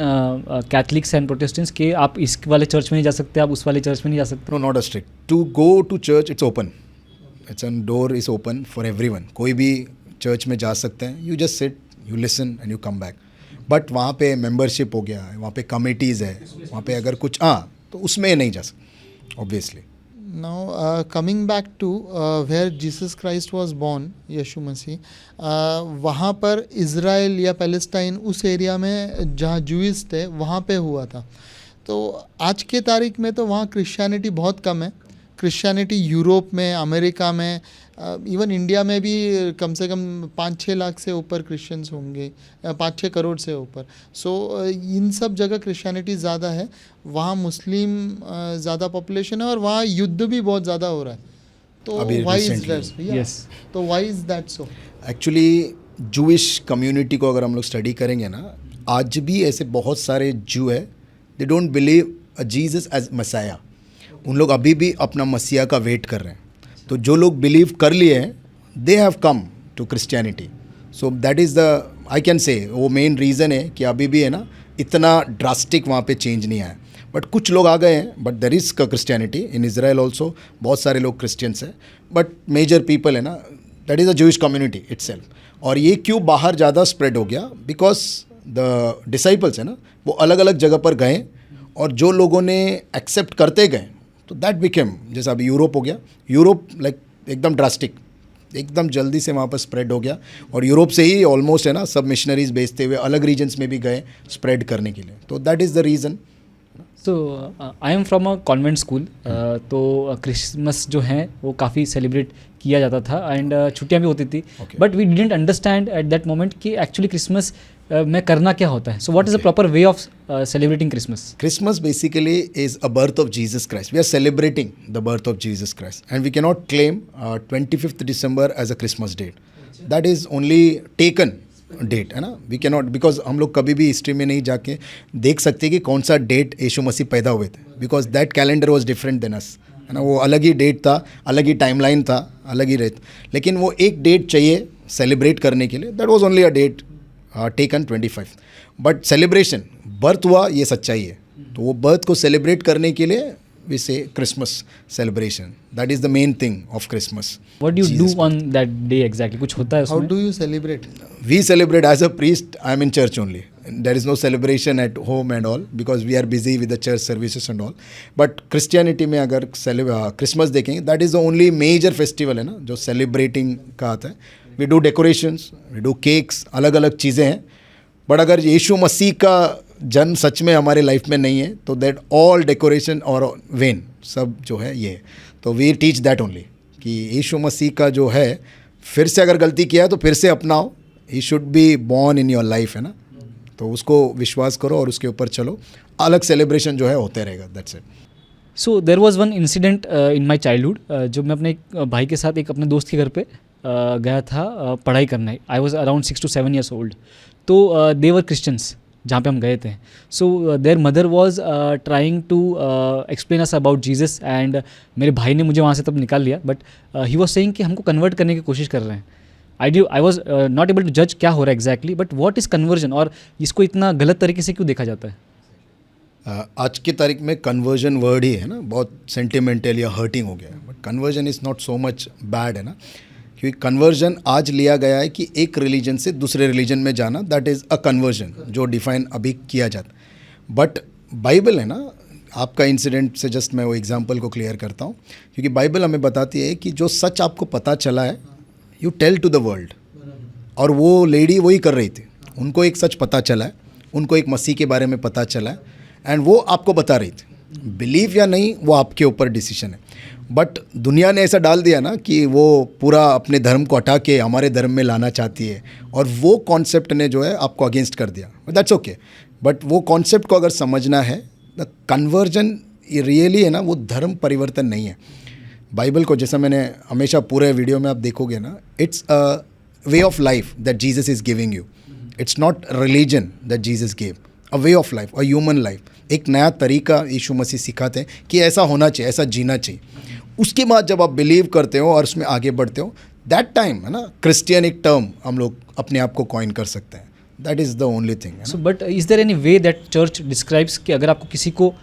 Catholics and Protestants कि आप इस वाले चर्च में नहीं जा सकते, आप उस वाले चर्च में नहीं जा सकते? No, not a strict. To go to church it's open. It's an door is open for everyone. कोई भी चर्च में जा सकते हैं. You just sit, you listen and you come back. But वहाँ पे मेंबरशिप हो गया, वहाँ पे कमिटीज़ है, वहाँ पे अगर कुछ तो उसमें नहीं जा सकते obviously. Now coming back to where Jesus Christ was born, Yeshu Masih, वहाँ पर इज़राइल या पैलेस्टाइन उस एरिया में जहाँ जूइस थे वहाँ पे हुआ था. तो आज के तारीख में तो वहाँ क्रिश्चियनिटी बहुत कम है. क्रिश्चियनिटी यूरोप में, अमेरिका में, इवन इंडिया में भी कम से कम 5-6 लाख से ऊपर क्रिश्चियंस होंगे, 5-6 करोड़ से ऊपर. सो इन सब जगह क्रिश्चियनिटी ज़्यादा है. वहाँ मुस्लिम ज़्यादा पॉपुलेशन है और वहाँ युद्ध भी बहुत ज़्यादा हो रहा है. तो अभी why is recently. That? Yes. तो why is that so? Actually Jewish community को अगर हम लोग स्टडी करेंगे ना, आज भी ऐसे बहुत सारे जू है, they don't believe Jesus as messiah. उन लोग अभी भी अपना मसीहा का वेट कर रहे हैं. तो जो लोग बिलीव कर लिए हैं, they have come to Christianity. So that is the, I can say वो मेन रीज़न है कि अभी भी है ना इतना ड्रास्टिक वहाँ पे चेंज नहीं आया. बट कुछ लोग आ गए हैं. But there is Christianity in Israel also. बहुत सारे लोग क्रिश्चियंस हैं, बट मेजर पीपल है ना, that is a Jewish community itself. और ये क्यों बाहर ज़्यादा स्प्रेड हो गया? बिकॉज द डिसाइपल्स है ना, वो अलग अलग जगह पर गए, और जो लोगों ने एक्सेप्ट करते गए तो दैट बिकेम, जैसा अभी यूरोप हो गया. यूरोप लाइक एकदम ड्रास्टिक, एकदम जल्दी से वहाँ पर स्प्रेड हो गया. और यूरोप से ही ऑलमोस्ट है ना सब मिशनरीज भेजते हुए अलग रीजन्स में भी गए स्प्रेड करने के लिए. तो that is the reason. So I am from a convent school. तो क्रिसमस जो है वो काफ़ी सेलिब्रेट किया जाता था एंड छुट्टियाँ भी होती थी. Okay. But we didn't understand at that moment कि एक्चुअली क्रिसमस में करना क्या होता है. So what is the proper way of celebrating Christmas? Christmas basically is a birth of Jesus Christ. We are celebrating the birth of Jesus Christ, and we cannot claim 25th December as a Christmas date. That is only taken date है ना. We can not, because हम लोग कभी भी history में नहीं जाके देख सकते कि कौन सा डेट यीशु मसीह पैदा हुए थे, because that calendar was different than us है ना. वो अलग ही डेट था, अलग ही टाइमलाइन था, अलग ही रहता. लेकिन वो एक डेट चाहिए सेलिब्रेट करने के लिए. That was only a date taken 25. But celebration birth हुआ, ये सच्चाई है. तो वो बर्थ को सेलिब्रेट करने के लिए we say Christmas celebration. That is the main thing of Christmas. What do you Jesus do on that day exactly? कुछ होता है हाउ उसमें? Do you celebrate? We celebrate as a priest. I am in church only. there is no celebration at home and all because we are busy with the church services and all. But Christianity में अगर Christmas देखेंगे, that is the only major festival है ना जो celebrating का आता है. We do decorations, we do cakes, अलग अलग चीज़ें हैं. बट अगर यीशु मसीह का जन्म सच में हमारे लाइफ में नहीं है तो दैट ऑल डेकोरेशन और वेन सब जो है ये. तो वी टीच दैट ओनली कि यीशु मसीह का जो है फिर से अगर गलती किया है तो फिर से अपनाओ. He should be born in your life है ना, तो उसको विश्वास करो और उसके ऊपर चलो. अलग सेलिब्रेशन जो है होते रहेगा. That's it. So there was one incident in my childhood जो मैं अपने एक भाई के साथ एक अपने दोस्त के घर पे गया था पढ़ाई करने. I was around 6 to 7 years old. तो दे वर क्रिश्चियंस जहाँ पे हम गए थे. So there mother was trying to explain us about Jesus and मेरे भाई ने मुझे वहाँ से तब निकाल लिया. बट ही वॉज सेइंग कि हमको कन्वर्ट करने की कोशिश कर रहे हैं. I was not able to जज क्या हो रहा है exactly, but what is conversion और इसको इतना गलत तरीके से क्यों देखा जाता है? आज की तारीख में कन्वर्जन वर्ड ही है ना बहुत सेंटिमेंटल या हर्टिंग हो गया है. But conversion is not so much bad है ना, क्योंकि कन्वर्जन आज लिया गया है कि एक रिलीजन से दूसरे रिलीजन में जाना, दैट इज़ अ कन्वर्जन जो डिफाइन अभी किया जाता. बट बाइबल है ना, आपका इंसिडेंट से जस्ट मैं वो एग्जांपल को क्लियर करता हूँ, क्योंकि बाइबल हमें बताती है कि जो सच आपको पता चला है you tell to the world. और वो लेडी वही कर रही थी. उनको एक सच पता चला है, उनको एक मसीह के बारे में पता चला है एंड वो आपको बता रही थी. बिलीव या नहीं वो आपके ऊपर डिसीजन है. बट दुनिया ने ऐसा डाल दिया ना कि वो पूरा अपने धर्म को हटा के हमारे धर्म में लाना चाहती है और वो कॉन्सेप्ट ने जो है आपको अगेंस्ट कर दिया. That's okay. बट वो कॉन्सेप्ट को अगर समझना है, द कन्वर्जन रियली है ना वो धर्म परिवर्तन नहीं है. बाइबल को जैसा मैंने हमेशा पूरे वीडियो में आप देखोगे ना, it's a way of life that Jesus is giving you. It's not religion that Jesus give, a way of life, a human life. एक नया तरीका यीशु मसीह सिखाते हैं कि ऐसा होना चाहिए, ऐसा जीना चाहिए. उसके बाद जब आप बिलीव करते हो और उसमें आगे बढ़ते हो, दैट टाइम है ना क्रिश्चियन एक टर्म हम लोग अपने आप को कॉइन कर सकते हैं. That is the only thing. So but is there any way that church describes कि अगर आपको किसी को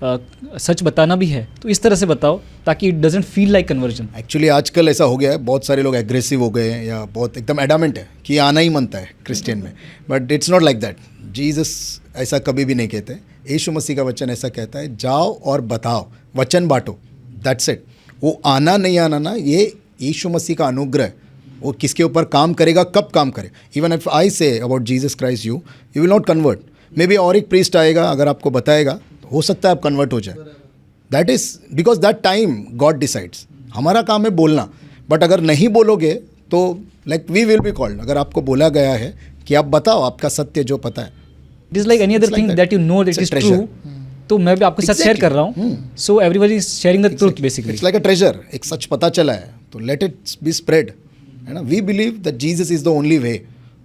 सच बताना भी है तो इस तरह से बताओ ताकि it doesn't feel like conversion? Actually आजकल ऐसा हो गया है, बहुत सारे लोग एग्रेसिव हो गए हैं या बहुत एकदम एडामेंट है कि आना ही मनता है क्रिश्चियन में. But it's not like that. Jesus ऐसा कभी भी नहीं कहते. यीशु मसीह का वचन ऐसा कहता है, जाओ और बताओ, वचन बांटो. That's it. वो आना नहीं आना ना, ये यीशु मसीह का अनुग्रह. वो किसके ऊपर काम करेगा, कब काम करे. Even if I say about Jesus Christ you will not convert. May be और एक प्रीस्ट आएगा, अगर आपको बताएगा हो सकता है आप कन्वर्ट हो जाए. That is because that time God decides. हमारा काम है बोलना. बट अगर नहीं बोलोगे तो like we will be called. अगर आपको बोला गया है कि आप बताओ आपका सत्य जो पता है, it is like any other thing that you know that is true. तो मैं भी आपके साथ शेयर कर रहा हूँ. So everybody is sharing the truth basically. It's like a treasure. एक सच पता चला है तो लेट इट बी स्प्रेड है ना. We believe that Jesus is the only way.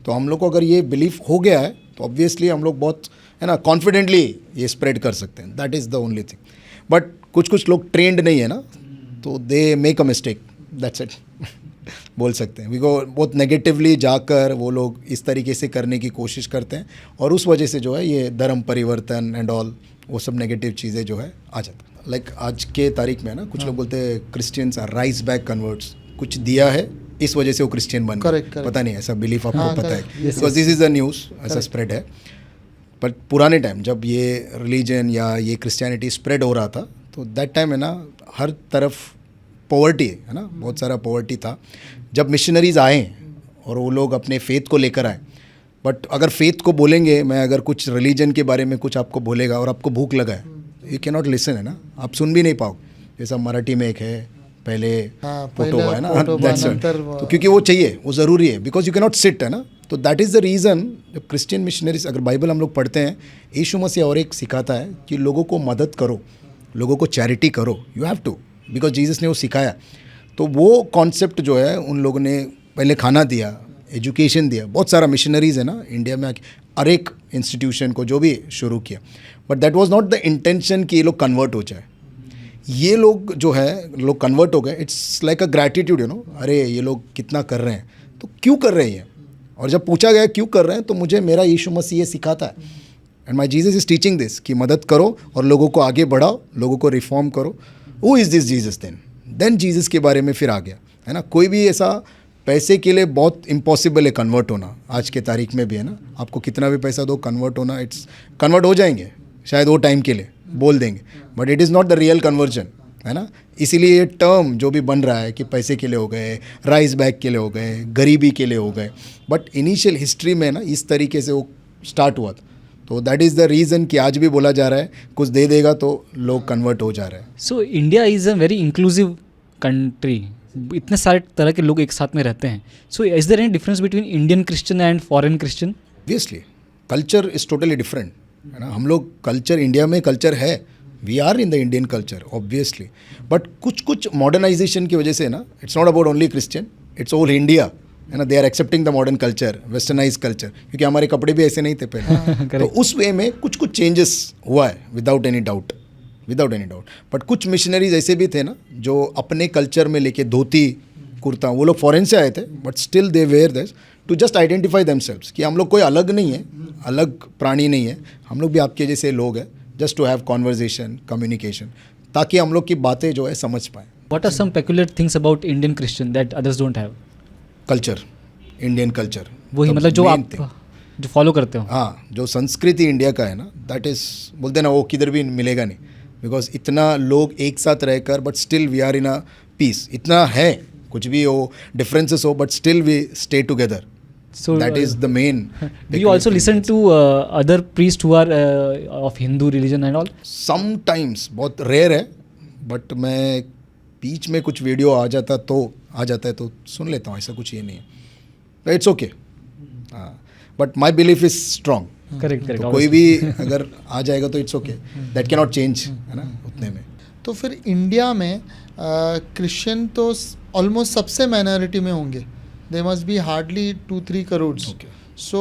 तो हम लोग को अगर ये बिलीव हो गया है तो ऑब्वियसली हम लोग बहुत है ना कॉन्फिडेंटली ये स्प्रेड कर सकते हैं. That is the only thing. But कुछ लोग ट्रेंड नहीं है ना, तो they make a mistake. That's it. बोल सकते हैं बिकॉज बहुत नेगेटिवली जाकर वो लोग इस तरीके से करने की कोशिश करते हैं और उस वजह से जो है ये धर्म परिवर्तन एंड ऑल वो सब नेगेटिव चीज़ें जो है आ जाती है. लाइक आज के तारीख में ना कुछ लोग बोलते हैं Christians are rice bag converts. कुछ दिया है इस वजह से वो क्रिश्चियन बन गए. पता नहीं, ऐसा बिलीफ आपको पता है because this is the news, ऐसा स्प्रेड है. पर पुराने टाइम जब ये रिलीजन या ये क्रिश्चियनिटी स्प्रेड हो रहा था तो दैट टाइम है ना हर तरफ पॉवर्टी है ना, बहुत सारा पॉवर्टी था. जब मिशनरीज़ आए और वो लोग अपने फेथ को लेकर आए, बट अगर फेथ को बोलेंगे, मैं अगर कुछ रिलीजन के बारे में कुछ आपको बोलेगा और आपको भूख लगा है, यू कैन नॉट लिसन है ना, आप सुन भी नहीं पाओगे. जैसा मराठी में एक है पहले फोटो है ना, तो क्योंकि वो चाहिए, वो ज़रूरी है because you can not sit है ना. तो दैट इज़ द रीज़न जब क्रिश्चियन मिशनरीज, अगर बाइबल हम लोग पढ़ते हैं, यीशु मसीह और एक सिखाता है कि लोगों को मदद करो, लोगों को चैरिटी करो. You have to, because Jesus ने वो सिखाया. तो वो कॉन्सेप्ट जो है उन लोगों ने पहले खाना दिया, एजुकेशन दिया. बहुत सारा मिशनरीज़ है ना इंडिया में आके हर एक इंस्टीट्यूशन को जो भी शुरू किया. But that was not the intention कि ये लोग कन्वर्ट हो जाए. ये लोग जो है लोग कन्वर्ट हो गए. It's like a gratitude, you know, अरे ये लोग कितना कर रहे हैं, तो क्यों कर रहे हैं. और जब पूछा गया क्यों कर रहे हैं, तो मुझे मेरा यीशु मसीह ये सिखाता है and my Jesus is teaching this कि मदद करो और लोगों को आगे बढ़ाओ, लोगों को रिफॉर्म करो. Who is this Jesus then Jesus के बारे में फिर आ गया है ना. कोई भी ऐसा पैसे के लिए बहुत इम्पॉसिबल है कन्वर्ट होना, आज के तारीख में भी है ना। आपको कितना भी पैसा दो, कन्वर्ट होना, इट्स कन्वर्ट हो जाएंगे शायद वो टाइम के लिए बोल देंगे, but it is not the real conversion, है ना। इसीलिए ये टर्म जो भी बन रहा है कि पैसे के लिए हो गए, राइस बैग के लिए हो गए, गरीबी के लिए हो गए, बट इनिशियल हिस्ट्री में ना इस तरीके से वो स्टार्ट हुआ था। तो दैट इज़ द रीज़न कि आज भी बोला जा रहा है कुछ दे देगा तो लोग कन्वर्ट हो जा रहे हैं। So India is a very inclusive country, इतने सारे तरह के लोग एक साथ में रहते हैं। So is there any difference between Indian Christian and foreign Christian? Obviously culture is totally different, है ना। हम लोग कल्चर, इंडिया में कल्चर है, we are in the Indian culture obviously, but कुछ मॉडर्नाइजेशन की वजह से ना, it's not about only Christian, it's all India, है ना। They are accepting the modern culture, westernize culture, क्योंकि हमारे कपड़े भी ऐसे नहीं थे पहले। तो उस वे में कुछ चेंजेस हुआ है विदाउट एनी डाउट। बट कुछ मिशनरीज ऐसे भी थे ना जो अपने कल्चर में लेके धोती कुर्ता, वो लोग फॉरेन से आए थे, but still they wear this to just identify themselves कि हम लोग कोई अलग नहीं है, अलग प्राणी नहीं है, हम लोग भी आपके जैसे लोग हैं, just to have conversation, communication, ताकि हम लोग की बातें जो है समझ पाएँ। What are some peculiar things about Indian Christian that others don't have? Culture, Indian culture, वही मतलब जो आप जो फॉलो करते हो। हाँ, जो संस्कृति इंडिया का है ना, दैट इज़, बोलते ना वो किधर भी मिलेगा नहीं, बिकॉज इतना लोग एक साथ रहकर but still we are in a peace, इतना है, कुछ भी हो, डिफरेंसेस हो, but still we stay together. So that is the main. Do you also listen to other priests who are of Hindu religion and all? Sometimes, बहुत rare है, but मैं बीच में कुछ वीडियो आ जाता है तो सुन लेता हूँ, ऐसा कुछ ये नहीं है, इट्स ओके। हाँ, but my belief is strong. Correct. तो कोई भी अगर आ जाएगा तो it's okay, that can not change, है ना, उतने में। तो फिर इंडिया में क्रिश्चियन तो ऑलमोस्ट सबसे माइनॉरिटी में होंगे, they must be hardly 2-3 crore. So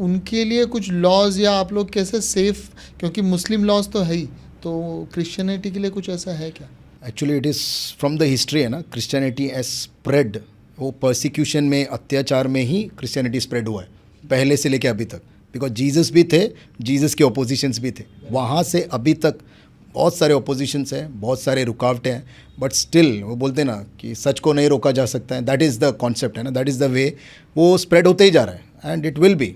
उनके लिए कुछ लॉज या आप लोग कैसे सेफ, क्योंकि मुस्लिम लॉज तो है ही, तो क्रिश्चियनिटी के लिए कुछ ऐसा है क्या? Actually it is from the history, है ना, क्रिश्चियनिटी एज स्प्रेड, वो परसिक्यूशन में, अत्याचार में ही क्रिश्चियनिटी स्प्रेड हुआ है पहले से लेके अभी तक, बिकॉज जीसस भी थे, जीसस के ओपोजिशंस भी थे, वहाँ से अभी तक बहुत सारे ओपोजिशंस हैं, बहुत सारे रुकावटें हैं, बट स्टिल वो बोलते हैं ना कि सच को नहीं रोका जा सकता है, दैट इज़ द कॉन्सेप्ट, है ना, दैट इज़ द वे, वो स्प्रेड होते ही जा रहा है एंड इट विल बी।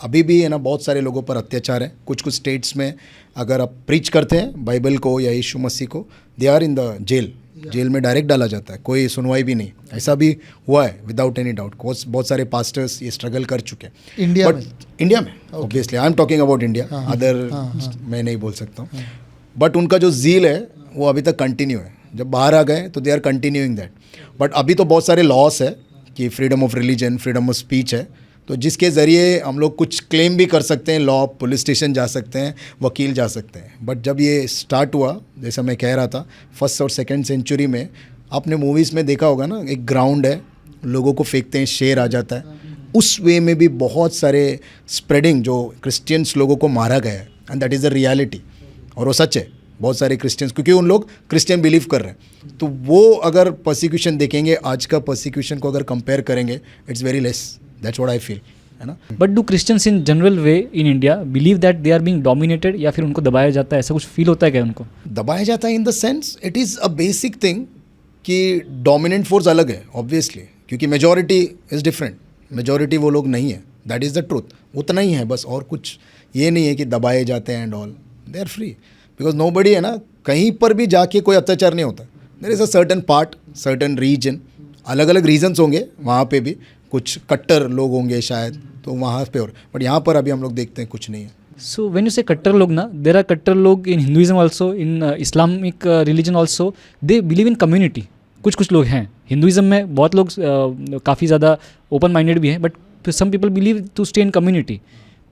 अभी भी, है ना, बहुत सारे लोगों पर अत्याचार है, कुछ स्टेट्स में अगर आप प्रीच करते हैं बाइबल को या यीशु मसीह को, they are in the jail में डायरेक्ट डाला जाता है, कोई सुनवाई भी नहीं, ऐसा भी हुआ है विदाउट एनी डाउट। बहुत सारे पास्टर्स ये स्ट्रगल कर चुके हैं इंडिया में obviously, I am talking about India, other मैं नहीं बोल सकता हूँ, बट उनका जो जील है वो अभी तक कंटिन्यू है। जब बाहर आ गए तो they are continuing that, but अभी तो बहुत सारे लॉस है कि freedom of religion, freedom of speech है, तो जिसके ज़रिए हम लोग कुछ क्लेम भी कर सकते हैं, लॉ, पुलिस स्टेशन जा सकते हैं, वकील जा सकते हैं। बट जब ये स्टार्ट हुआ, जैसा मैं कह रहा था, 1st और 2nd सेंचुरी में, आपने मूवीज़ में देखा होगा ना, एक ग्राउंड है, लोगों को फेंकते हैं, शेर आ जाता है, उस वे में भी बहुत सारे स्प्रेडिंग, जो क्रिश्चियंस लोगों को मारा गया है, and that is the reality, और वो सच है। बहुत सारे क्रिश्चियंस, क्योंकि उन लोग क्रिश्चियन बिलीव कर रहे हैं, तो वो अगर परसिक्यूशन देखेंगे, आज का परसिक्यूशन को अगर कंपेयर करेंगे, it's very less, that's what I feel, है ना। But do Christians in general way in India believe that they are being dominated, या फिर उनको दबाया जाता है, ऐसा कुछ फील होता है क्या उनको? दबाया जाता है इन the sense, it is a basic thing कि डोमिनेंट फोर्स अलग है ऑब्वियसली, क्योंकि मेजॉरिटी इज़ डिफरेंट, मेजॉरिटी वो लोग नहीं है, दैट इज़ द ट्रूथ, उतना ही है बस, और कुछ ये नहीं है कि दबाए जाते हैं and all, they are free, because nobody, है ना, कहीं पर भी जाके कोई अत्याचार नहीं होता, there is a certain part, certain region, अलग अलग रीजन्स होंगे वहाँ पे भी, कुछ कट्टर लोग होंगे शायद, तो वहाँ पे, और बट यहाँ पर अभी हम लोग देखते हैं कुछ नहीं है। सो व्हेन यू से कट्टर लोग ना, देयर आर कट्टर लोग in Hinduism also, in Islamic religion also, they believe in community. कुछ लोग हैं हिंदुइज्म में, बहुत लोग काफ़ी ज़्यादा ओपन माइंडेड भी हैं, but some people believe to stay in community.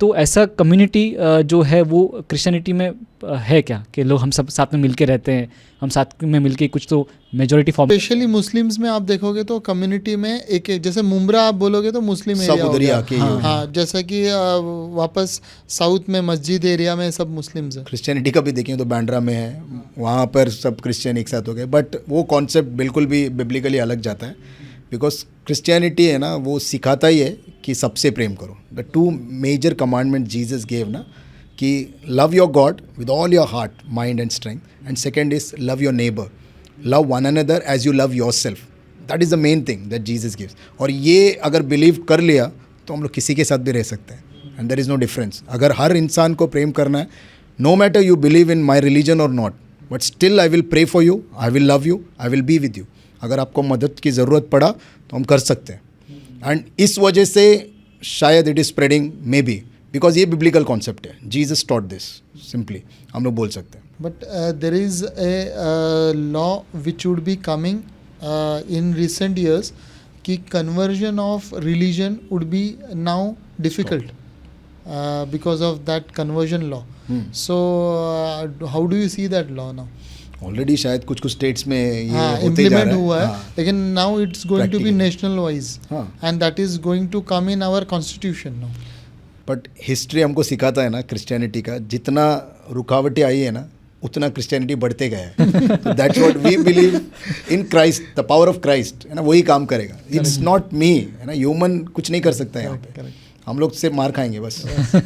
तो ऐसा कम्युनिटी जो है वो क्रिश्चियनिटी में है क्या, कि लोग हम सब साथ में मिलके रहते हैं, हम साथ में मिलके कुछ तो मेजॉरिटी फॉर्म। स्पेशली मुस्लिम्स में आप देखोगे तो कम्युनिटी में एक जैसे मुंब्रा आप बोलोगे तो मुस्लिम एरिया हो गया, हाँ, जैसा कि वापस साउथ में मस्जिद एरिया में सब मुस्लिम्स हैं। क्रिश्चियनिटी का भी देखें तो बांद्रा में है, वहाँ पर सब क्रिश्चियन एक साथ हो गए, बट वो कॉन्सेप्ट बिल्कुल भी बिब्लिकली अलग जाता है, बिकॉज क्रिश्चियनिटी है ना, वो सिखाता ही है कि सबसे प्रेम करो। The 2 major commandment Jesus gave ना, कि love your God with all your heart, mind and strength, and second is love your neighbour, love one another as you love yourself. That is the main thing that Jesus gives. और ये अगर believe कर लिया तो हम लोग किसी के साथ भी रह सकते हैं. And there is no difference. अगर हर इंसान को प्रेम करना है, no matter you believe in my religion और not, but still I will pray for you, I will love you, I will be with you. अगर आपको मदद की ज़रूरत पड़ा तो हम कर सकते हैं. एंड इस वजह से शायद it is spreading, may be because ये बिब्लिकल कॉन्सेप्ट है. जीसस टॉट दिस सिंपली, हम लोग बोल सकते हैं. But there is a law which would be coming in recent years कि conversion of religion would be now difficult because of that conversion law. So how do you see that law now? Already शायद कुछ कुछ states में ये हाँ होते जा implement रहा है. हुआ है, हाँ. लेकिन now it's going to be Practically. National wise हाँ. And that is going to come in our constitution now. But history हमको सिखाता है ना क्रिश्चियनिटी का, जितना रुकावटें आई है ना उतना क्रिश्चियनिटी बढ़ते गया है. तो that's what we believe in Christ, the power of Christ, है ना, वही काम करेगा. इट्स नॉट मी, है ना, ह्यूमन कुछ नहीं कर सकता यहाँ पे. हम लोग से मार खाएंगे बस.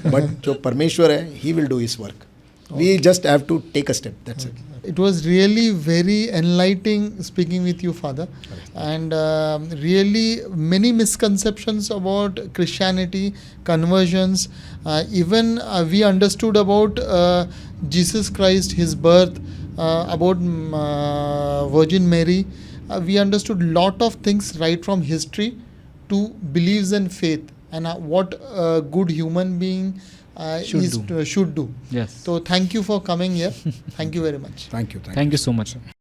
बट जो परमेश्वर है, he will do his work. We just have to take a step, that's it. It was really very enlightening speaking with you, Father, and really many misconceptions about Christianity, conversions. Even we understood about Jesus Christ, His birth, about Virgin Mary. We understood lot of things right from history to beliefs and faith, and what a good human being should do. Yes. So thank you for coming here. Thank you very much. Thank you. Thank you so much, sir.